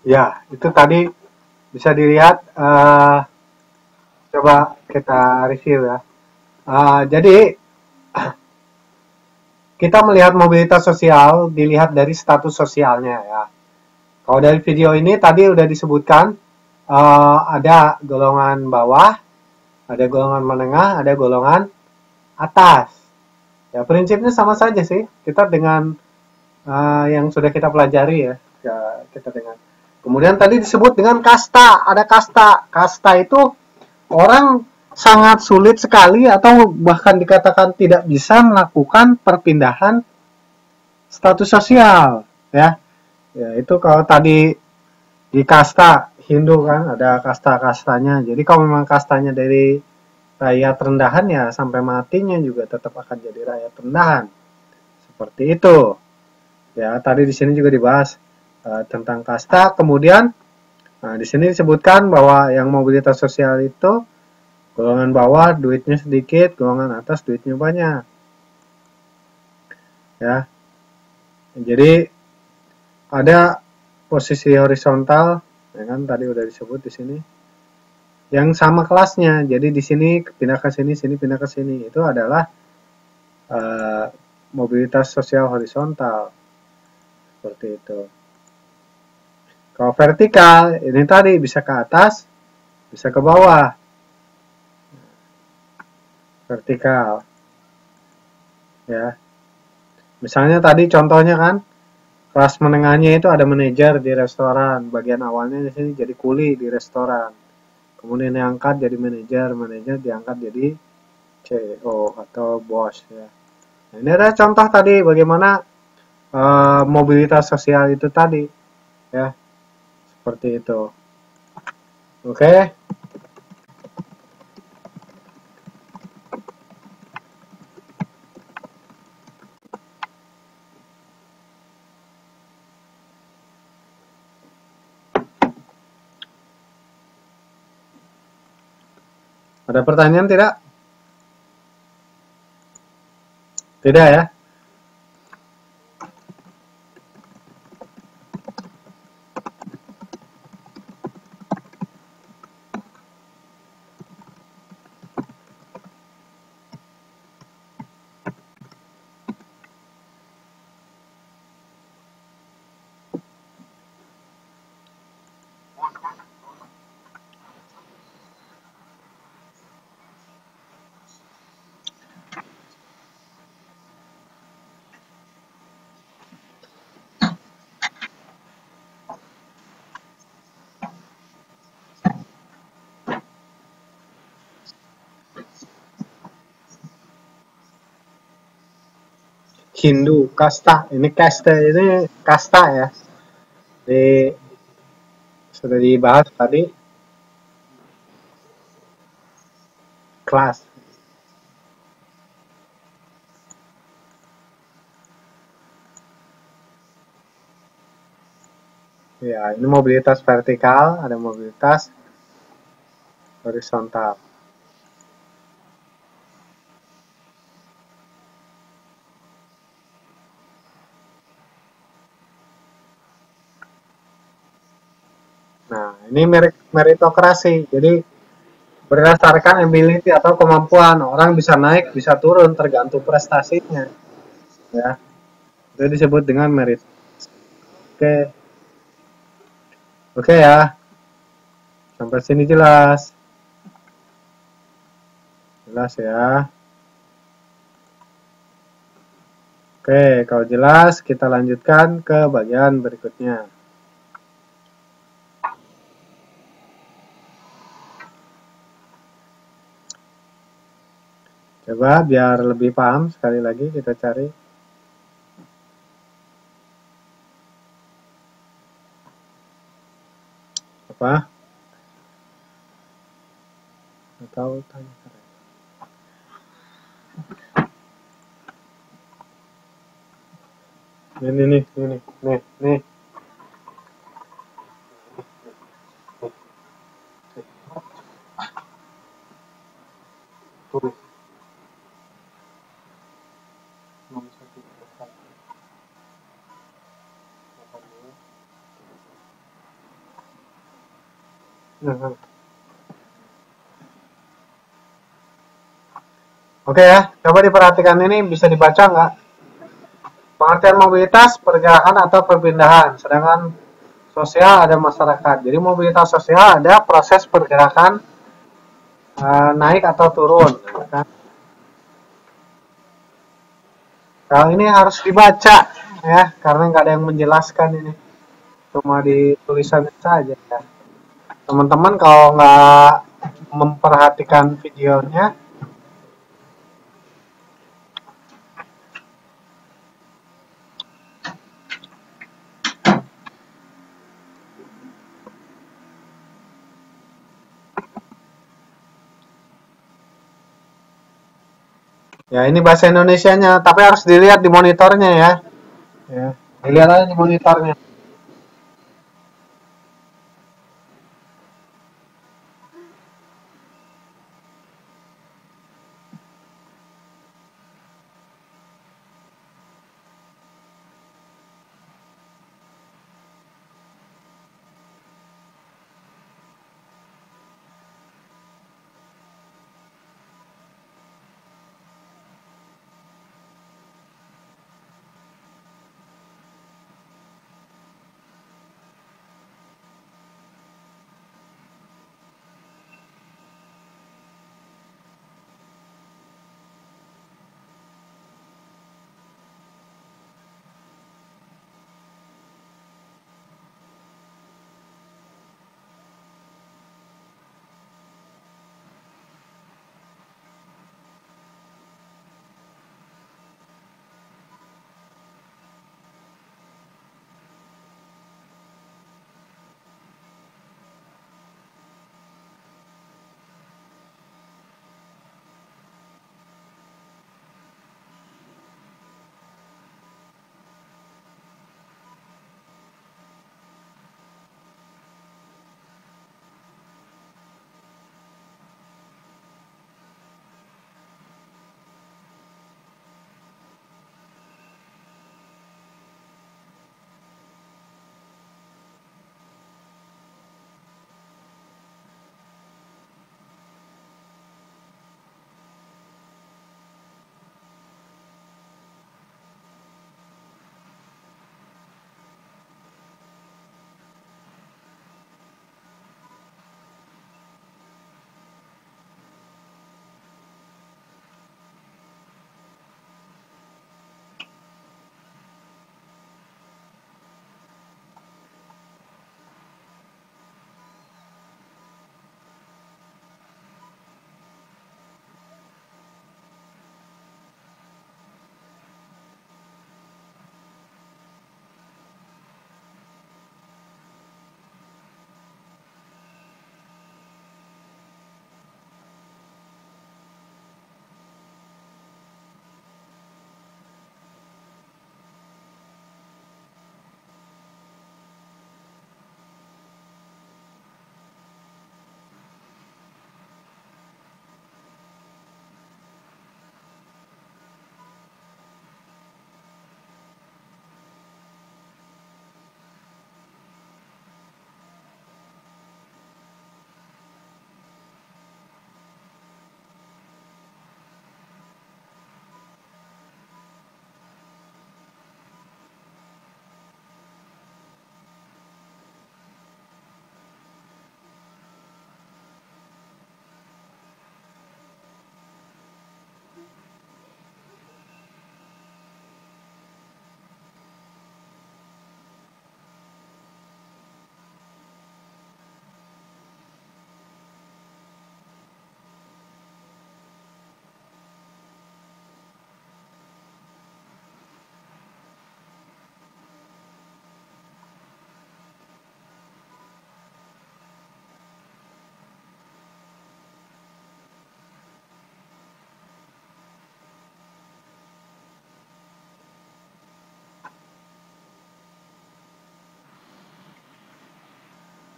Ya, itu tadi bisa dilihat. Coba kita review ya. Jadi kita melihat mobilitas sosial dilihat dari status sosialnya ya. Kalau dari video ini tadi udah disebutkan ada golongan bawah, ada golongan menengah, ada golongan atas. Ya prinsipnya sama saja sih. Kita dengan yang sudah kita pelajari ya, kita dengan. Kemudian tadi disebut dengan kasta, ada kasta. Kasta itu orang sangat sulit sekali atau bahkan dikatakan tidak bisa melakukan perpindahan status sosial ya. Ya itu kalau tadi di kasta Hindu kan ada kasta-kastanya. Jadi kalau memang kastanya dari rakyat rendahan ya sampai matinya juga tetap akan jadi rakyat rendahan. Seperti itu. Ya, tadi di sini juga dibahas tentang kasta. Kemudian di sini disebutkan bahwa yang mobilitas sosial itu golongan bawah duitnya sedikit, golongan atas duitnya banyak. Ya. Jadi ada posisi horizontal, ya kan tadi udah disebut di sini. Yang sama kelasnya. Jadi di sini pindah ke sini, sini pindah ke sini. Itu adalah mobilitas sosial horizontal. Seperti itu. Kalau vertikal, ini tadi bisa ke atas, bisa ke bawah. Vertikal. Ya. Misalnya tadi contohnya kan, kelas menengahnya itu ada manajer di restoran. Bagian awalnya di sini jadi kuli di restoran. Kemudian diangkat jadi manajer, manajer diangkat jadi CEO atau bos ya. Nah, ini ada contoh tadi bagaimana mobilitas sosial itu tadi ya. Seperti itu. Oke. Ada pertanyaan tidak? Tidak ya? Hindu, kasta. Ini kasta ini kasta ya. Di sudah dibahas tadi kelas. Ya, ini mobilitas vertikal, ada mobilitas horizontal. Nah, ini meritokrasi. Jadi berdasarkan ability atau kemampuan orang bisa naik, bisa turun tergantung prestasinya. Ya, itu disebut dengan merit. Oke, oke ya. Sampai sini jelas. Jelas ya. Oke, kalau jelas kita lanjutkan ke bagian berikutnya. Coba biar lebih paham sekali lagi kita cari. Apa? Atau tanya. Ini nih, ini nih, nih. Tulis. Mhm. Oke ya, coba diperhatikan ini bisa dibaca nggak? Pengertian mobilitas, pergerakan atau perpindahan, sedangkan sosial ada masyarakat. Jadi mobilitas sosial ada proses pergerakan naik atau turun. Kan? Kalau ini harus dibaca ya, karena nggak ada yang menjelaskan ini, cuma di tulisan saja. Ya. Teman-teman kalau nggak memperhatikan videonya, ya ini bahasa Indonesianya, tapi harus dilihat di monitornya ya. Ya, dilihat aja di monitornya.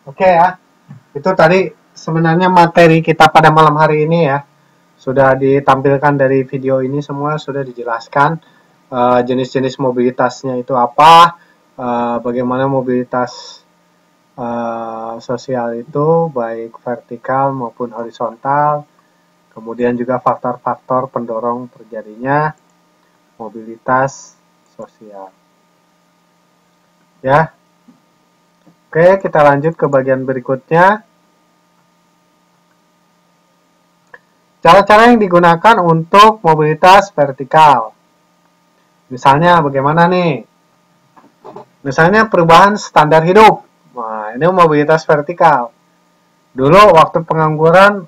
Oke ya, itu tadi sebenarnya materi kita pada malam hari ini ya. Sudah ditampilkan dari video ini semua sudah dijelaskan jenis-jenis mobilitasnya itu apa, bagaimana mobilitas sosial itu baik vertikal maupun horizontal, kemudian juga faktor-faktor pendorong terjadinya mobilitas sosial. Ya, oke, kita lanjut ke bagian berikutnya. Cara-cara yang digunakan untuk mobilitas vertikal. Misalnya bagaimana nih? Misalnya perubahan standar hidup. Nah, ini mobilitas vertikal. Dulu waktu pengangguran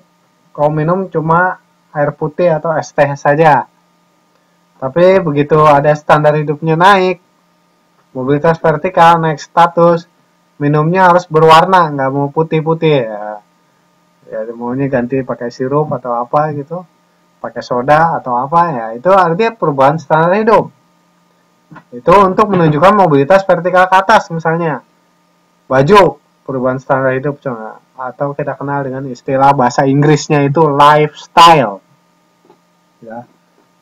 kau minum cuma air putih atau es teh saja. Tapi begitu ada standar hidupnya naik, mobilitas vertikal naik status, minumnya harus berwarna, nggak mau putih-putih ya. Ya maunya ganti pakai sirup atau apa gitu, pakai soda atau apa ya. Itu artinya perubahan standar hidup. Itu untuk menunjukkan mobilitas vertikal ke atas misalnya. Baju, perubahan standar hidup cuma, atau kita kenal dengan istilah bahasa Inggrisnya itu lifestyle. Ya,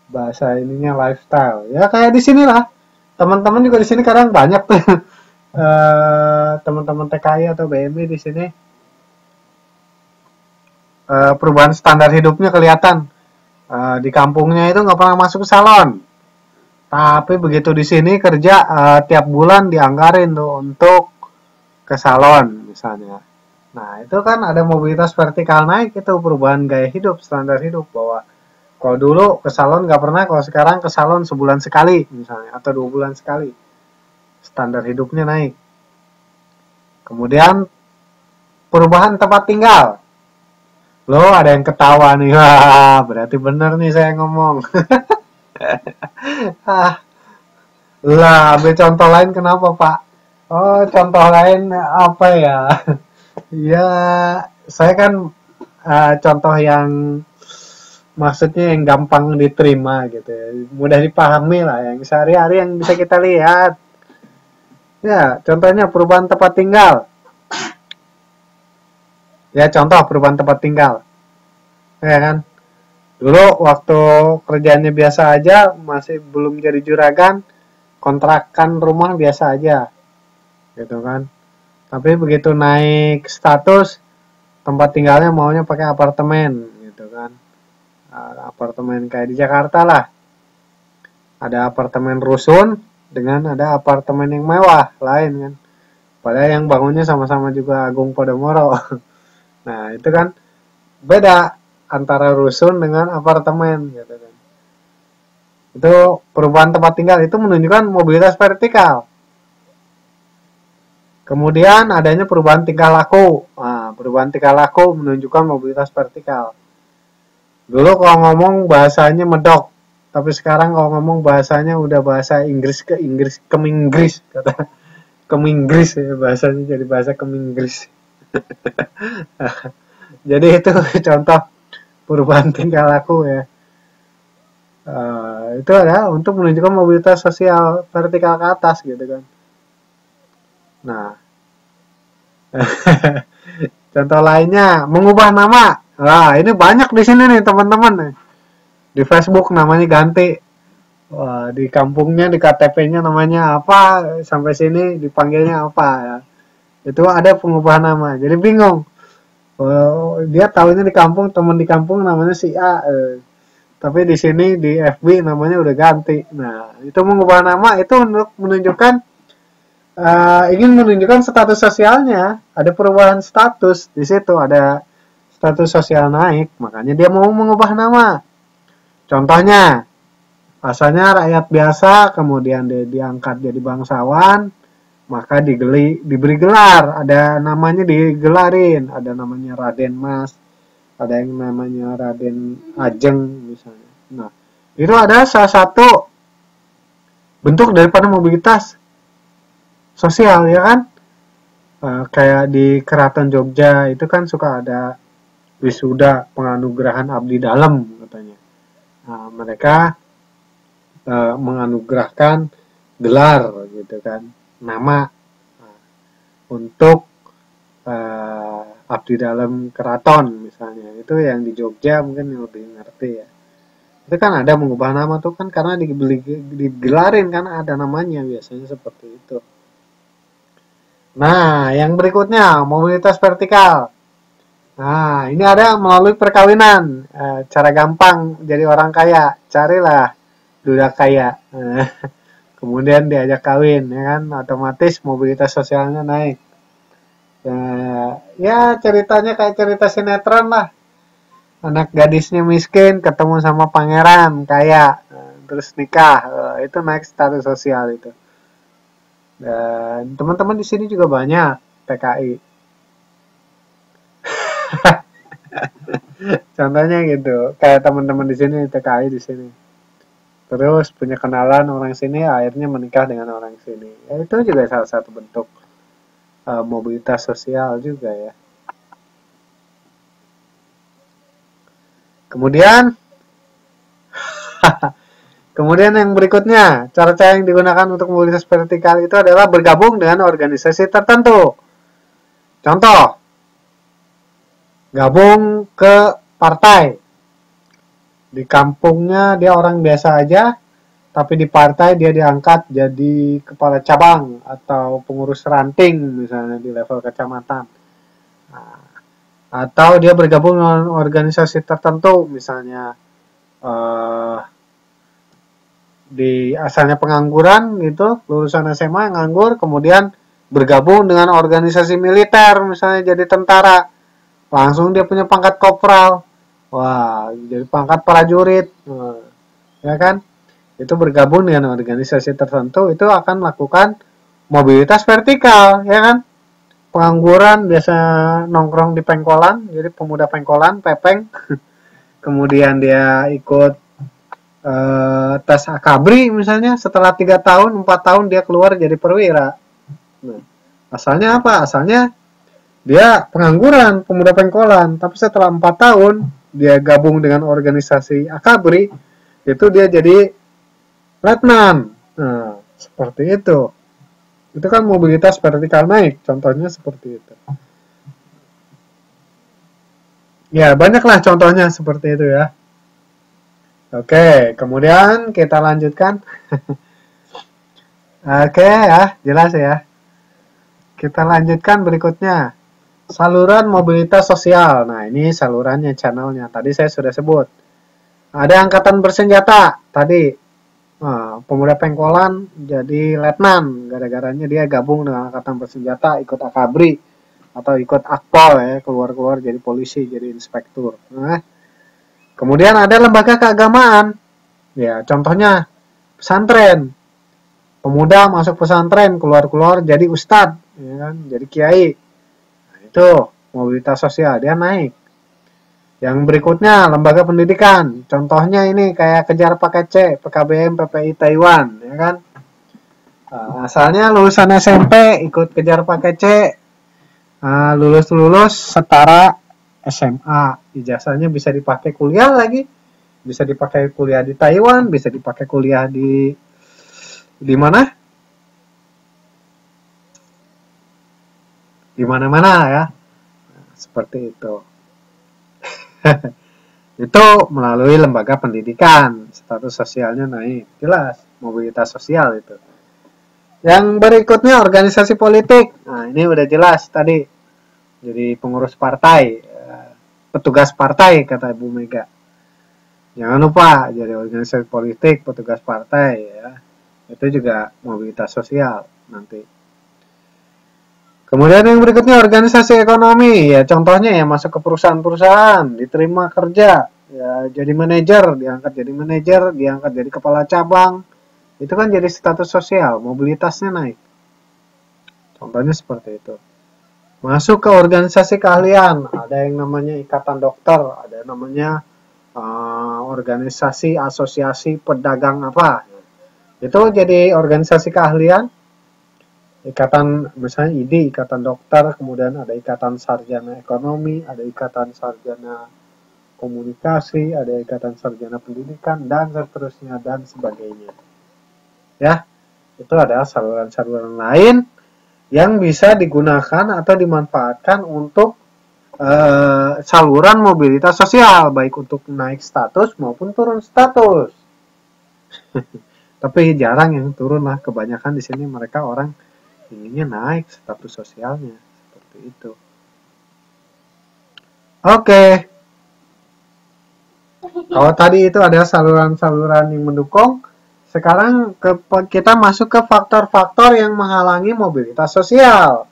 bahasa ininya lifestyle. Ya kayak di sini lah. Teman-teman juga di sini kadang banyak tuh teman-teman TKI atau BMI di sini perubahan standar hidupnya kelihatan. Di kampungnya itu nggak pernah masuk ke salon. Tapi begitu di sini kerja tiap bulan dianggarin tuh untuk ke salon misalnya. Nah itu kan ada mobilitas vertikal naik, itu perubahan gaya hidup, standar hidup, bahwa kalau dulu ke salon nggak pernah, kalau sekarang ke salon sebulan sekali misalnya atau 2 bulan sekali, standar hidupnya naik. Kemudian perubahan tempat tinggal. Loh ada yang ketawa nih, wah berarti bener nih saya ngomong. ah, lah ambil contoh lain kenapa Pak? Oh contoh lain apa ya? Ya saya kan contoh yang maksudnya yang gampang diterima gitu ya, mudah dipahami lah, yang sehari-hari yang bisa kita lihat. Ya, contohnya perubahan tempat tinggal. Ya, contoh perubahan tempat tinggal. Ya kan? Dulu waktu kerjanya biasa aja, masih belum jadi juragan, kontrakan rumah biasa aja. Gitu kan. Tapi begitu naik status, tempat tinggalnya maunya pakai apartemen gitu kan. Apartemen kayak di Jakarta lah. Ada apartemen rusun dengan ada apartemen yang mewah lain kan. Padahal yang bangunnya sama-sama juga Agung Podomoro. Nah, itu kan beda antara rusun dengan apartemen gitu kan. Itu perubahan tempat tinggal, itu menunjukkan mobilitas vertikal. Kemudian adanya perubahan tingkah laku. Nah, perubahan tingkah laku menunjukkan mobilitas vertikal. Dulu kalau ngomong bahasanya medok, tapi sekarang kalau ngomong bahasanya udah bahasa Inggris ke Inggris, keminggris kata. Keminggris ya bahasanya, jadi bahasa keminggris. Jadi itu contoh perubahan tingkah laku ya. Itu adalah untuk menunjukkan mobilitas sosial vertikal ke atas gitu kan. Nah, contoh lainnya mengubah nama. Nah, ini banyak di sini nih teman-teman. Di Facebook namanya ganti. Wah, di kampungnya, di KTP-nya namanya apa, sampai sini dipanggilnya apa ya. Itu ada pengubahan nama. Jadi bingung. Oh, dia tahunya di kampung, teman di kampung namanya si A. Tapi di sini di FB namanya udah ganti. Nah, itu mengubah nama itu untuk menunjukkan ingin menunjukkan status sosialnya. Ada perubahan status di situ, ada status sosial naik, makanya dia mau mengubah nama. Contohnya, asalnya rakyat biasa, kemudian dia diangkat jadi bangsawan, maka diberi gelar, ada namanya digelarin, ada namanya Raden Mas, ada yang namanya Raden Ajeng misalnya. Nah, itu ada salah satu bentuk daripada mobilitas sosial ya kan. Kayak di Keraton Jogja itu kan suka ada wisuda penganugerahan abdi dalam katanya. Nah, mereka menganugerahkan gelar gitu kan, nama untuk abdi dalam keraton misalnya. Itu yang di Jogja mungkin yang lebih ngerti ya. Itu kan ada mengubah nama tuh kan karena digelarin kan ada namanya, biasanya seperti itu. Nah, yang berikutnya mobilitas vertikal. Nah, ini ada melalui perkawinan. Cara gampang jadi orang kaya, carilah duda kaya. Kemudian diajak kawin, ya kan? Otomatis mobilitas sosialnya naik. Ya ceritanya kayak cerita sinetron lah. Anak gadisnya miskin ketemu sama pangeran kaya, terus nikah. Itu naik status sosial itu. Dan teman-teman di sini juga banyak TKI. Contohnya gitu, kayak teman-teman di sini TKI di sini. Terus punya kenalan orang sini, akhirnya menikah dengan orang sini. Ya, itu juga salah satu bentuk mobilitas sosial juga ya. Kemudian, kemudian yang berikutnya, cara-cara yang digunakan untuk mobilitas vertikal itu adalah bergabung dengan organisasi tertentu. Contoh, gabung ke partai. Di kampungnya dia orang biasa aja, tapi di partai dia diangkat jadi kepala cabang atau pengurus ranting misalnya di level kecamatan. Nah, atau dia bergabung dengan organisasi tertentu misalnya di asalnya pengangguran gitu, lulusan SMA nganggur, kemudian bergabung dengan organisasi militer misalnya jadi tentara, langsung dia punya pangkat kopral, wah jadi pangkat prajurit, ya kan, itu bergabung dengan organisasi tertentu itu akan melakukan mobilitas vertikal, ya kan. Pengangguran biasa nongkrong di pengkolan, jadi pemuda pengkolan, pepeng. Kemudian dia ikut tes akabri misalnya, setelah 3 tahun 4 tahun dia keluar jadi perwira. Nah, asalnya apa? Asalnya dia pengangguran, pemuda pengkolan, tapi setelah 4 tahun dia gabung dengan organisasi akabri, itu dia jadi letnan. Nah, seperti itu. Itu kan mobilitas vertikal naik, contohnya seperti itu. Ya, banyaklah contohnya seperti itu ya. Oke, kemudian kita lanjutkan. Oke ya, jelas ya. Kita lanjutkan berikutnya. Saluran mobilitas sosial. Nah, ini salurannya, channelnya. Tadi saya sudah sebut. Ada angkatan bersenjata. Tadi pemuda pengkolan jadi letnan. Gara-garanya dia gabung dengan angkatan bersenjata, ikut akabri atau ikut akpol ya, keluar-keluar jadi polisi, jadi inspektur. Nah, kemudian ada lembaga keagamaan. Ya, contohnya pesantren. Pemuda masuk pesantren, keluar-keluar jadi ustadz, ya kan? Jadi kiai. Nah, itu mobilitas sosial, dia naik. Yang berikutnya, lembaga pendidikan. Contohnya ini kayak kejar paket C, PKBM, PPI Taiwan, ya kan? Asalnya lulusan SMP, ikut kejar paket C, lulus-lulus setara SMA. Ijazahnya bisa dipakai kuliah lagi. Bisa dipakai kuliah di Taiwan, bisa dipakai kuliah di mana? Di mana-mana ya. Seperti itu. Itu melalui lembaga pendidikan, status sosialnya naik. Jelas, mobilitas sosial itu. Yang berikutnya organisasi politik. Nah, ini udah jelas tadi. Jadi pengurus partai, petugas partai kata Ibu Mega. Jangan lupa jadi organisasi politik, petugas partai ya. Itu juga mobilitas sosial nanti. Kemudian yang berikutnya organisasi ekonomi, ya contohnya ya masuk ke perusahaan-perusahaan, diterima kerja, ya jadi manajer, diangkat jadi kepala cabang, itu kan jadi status sosial, mobilitasnya naik. Contohnya seperti itu. Masuk ke organisasi keahlian, ada yang namanya ikatan dokter, ada yang namanya organisasi asosiasi pedagang apa, itu jadi organisasi keahlian. Ikatan misalnya ID, ikatan dokter, kemudian ada ikatan sarjana ekonomi, ada ikatan sarjana komunikasi, ada ikatan sarjana pendidikan, dan seterusnya, dan sebagainya. Ya, itu adalah saluran-saluran lain yang bisa digunakan atau dimanfaatkan untuk saluran mobilitas sosial, baik untuk naik status maupun turun status. Tapi jarang yang turun lah, kebanyakan di sini mereka orang inginnya naik status sosialnya. Seperti itu. Oke. Kalau tadi itu ada saluran-saluran yang mendukung, sekarang kita masuk ke faktor-faktor yang menghalangi mobilitas sosial.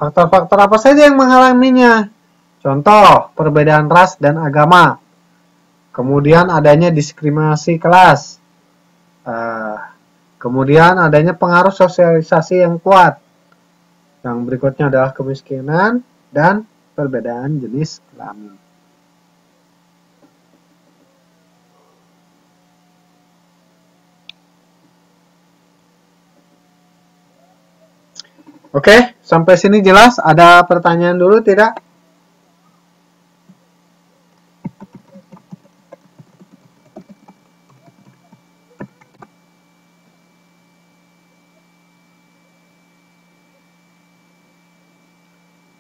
Faktor-faktor apa saja yang menghalanginya? Contoh, perbedaan ras dan agama. Kemudian adanya diskriminasi kelas. Kemudian adanya pengaruh sosialisasi yang kuat. Yang berikutnya adalah kemiskinan dan perbedaan jenis kelamin. Oke, sampai sini jelas? Ada pertanyaan dulu tidak?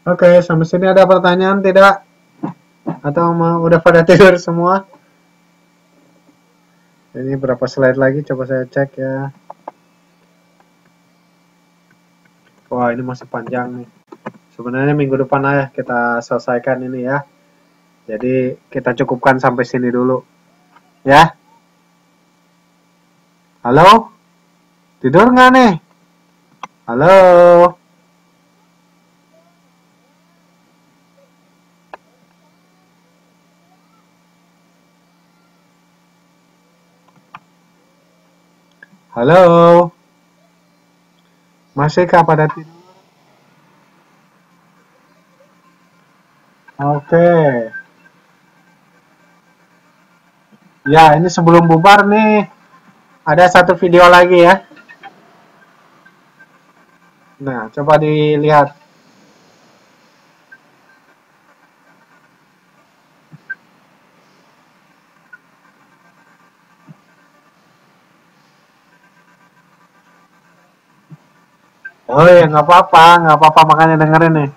Oke, sampai sini ada pertanyaan tidak? Atau udah pada tidur semua? Ini berapa slide lagi? Coba saya cek ya. Wah, ini masih panjang nih. Sebenarnya minggu depan aja kita selesaikan ini ya. Jadi kita cukupkan sampai sini dulu. Ya. Halo? Tidur nggak nih? Halo? Halo? Masihkah pada tidur? Oke. Ya, ini sebelum bubar nih. Ada satu video lagi ya. Nah, coba dilihat. Oh ya, nggak apa-apa makanya dengerin nih.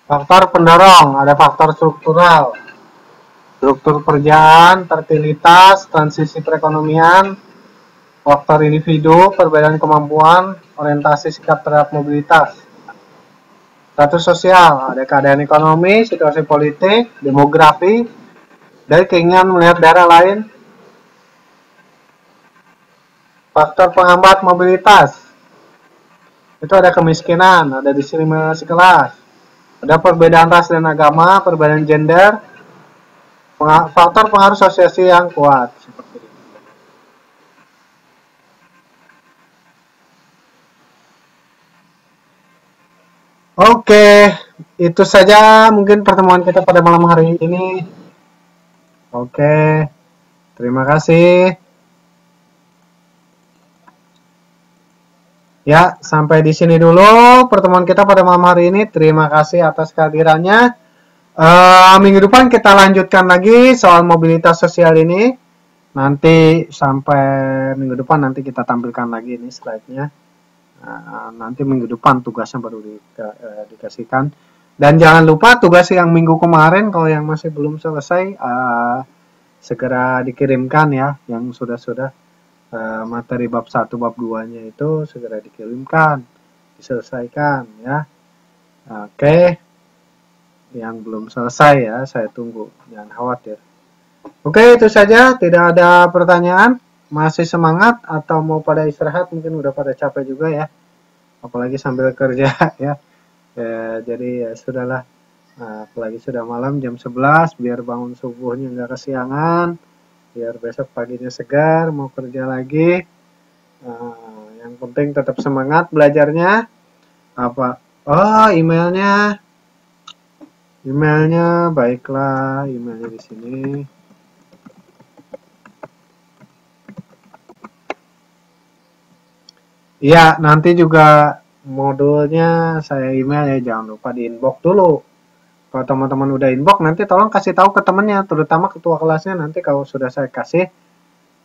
Faktor pendorong, ada faktor struktural, struktur pekerjaan, fertilitas, transisi perekonomian, faktor individu, perbedaan kemampuan, orientasi sikap terhadap mobilitas. Status sosial, ada keadaan ekonomi, situasi politik, demografi, dan keinginan melihat daerah lain. Faktor penghambat mobilitas, itu ada kemiskinan, ada diskriminasi kelas, Ada perbedaan ras dan agama, perbedaan gender, faktor pengaruh sosiasi yang kuat. Seperti itu. Oke, itu saja mungkin pertemuan kita pada malam hari ini. Oke, terima kasih. Ya, sampai di sini dulu pertemuan kita pada malam hari ini. Terima kasih atas kehadirannya. Minggu depan kita lanjutkan lagi soal mobilitas sosial ini. Nanti sampai minggu depan nanti kita tampilkan lagi ini slide-nya. Nanti minggu depan tugasnya baru dikasihkan. Dan jangan lupa tugas yang minggu kemarin kalau yang masih belum selesai segera dikirimkan ya, yang sudah materi bab 1 bab 2-nya itu segera dikirimkan, diselesaikan ya. Oke. Yang belum selesai ya, saya tunggu, jangan khawatir. Oke, itu saja, tidak ada pertanyaan. Masih semangat atau mau pada istirahat? Mungkin udah pada capek juga ya, apalagi sambil kerja ya. Jadi ya sudahlah, apalagi sudah malam jam 11, biar bangun subuhnya nggak kesiangan, biar besok paginya segar mau kerja lagi. Yang penting tetap semangat belajarnya. Apa? Oh, emailnya baiklah, emailnya di sini. Iya, nanti juga modulnya saya email ya, jangan lupa di inbox dulu. Kalau teman-teman udah inbox, nanti tolong kasih tahu ke temannya, terutama ketua kelasnya. Nanti kalau sudah saya kasih,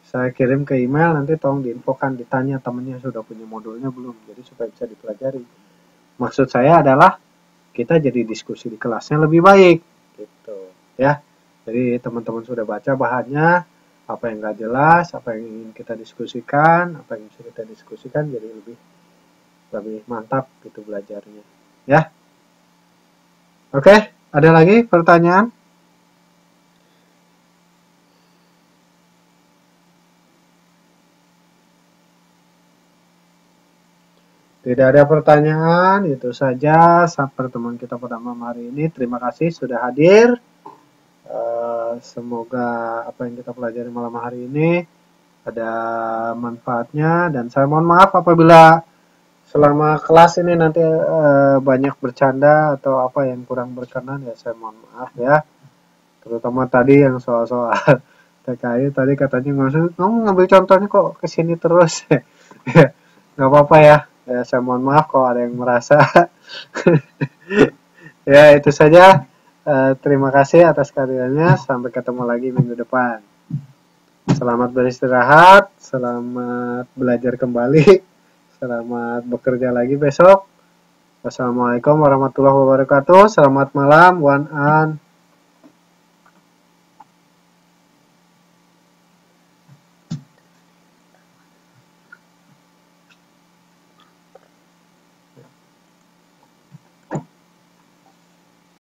saya kirim ke email, nanti tolong diinfokan, ditanya temannya sudah punya modulnya belum, jadi supaya bisa dipelajari. Maksud saya adalah kita jadi diskusi di kelasnya lebih baik, gitu ya. Jadi teman-teman sudah baca bahannya, apa yang nggak jelas, apa yang ingin kita diskusikan, apa yang bisa kita diskusikan, jadi lebih mantap gitu belajarnya ya. Oke, ada lagi pertanyaan? Tidak ada pertanyaan, itu saja pertemuan kita pada malam hari ini. Terima kasih sudah hadir. Semoga apa yang kita pelajari malam hari ini ada manfaatnya, dan saya mohon maaf apabila selama kelas ini nanti banyak bercanda atau apa yang kurang berkenan, ya saya mohon maaf ya. Terutama tadi yang soal-soal TKI tadi katanya kamu ngambil contohnya kok kesini terus. Nggak apa-apa ya. Saya mohon maaf kalau ada yang merasa. Ya, itu saja. Terima kasih atas kehadirannya. Sampai ketemu lagi minggu depan. Selamat beristirahat, selamat belajar kembali, selamat bekerja lagi besok. Wassalamualaikum warahmatullahi wabarakatuh. Selamat malam, one and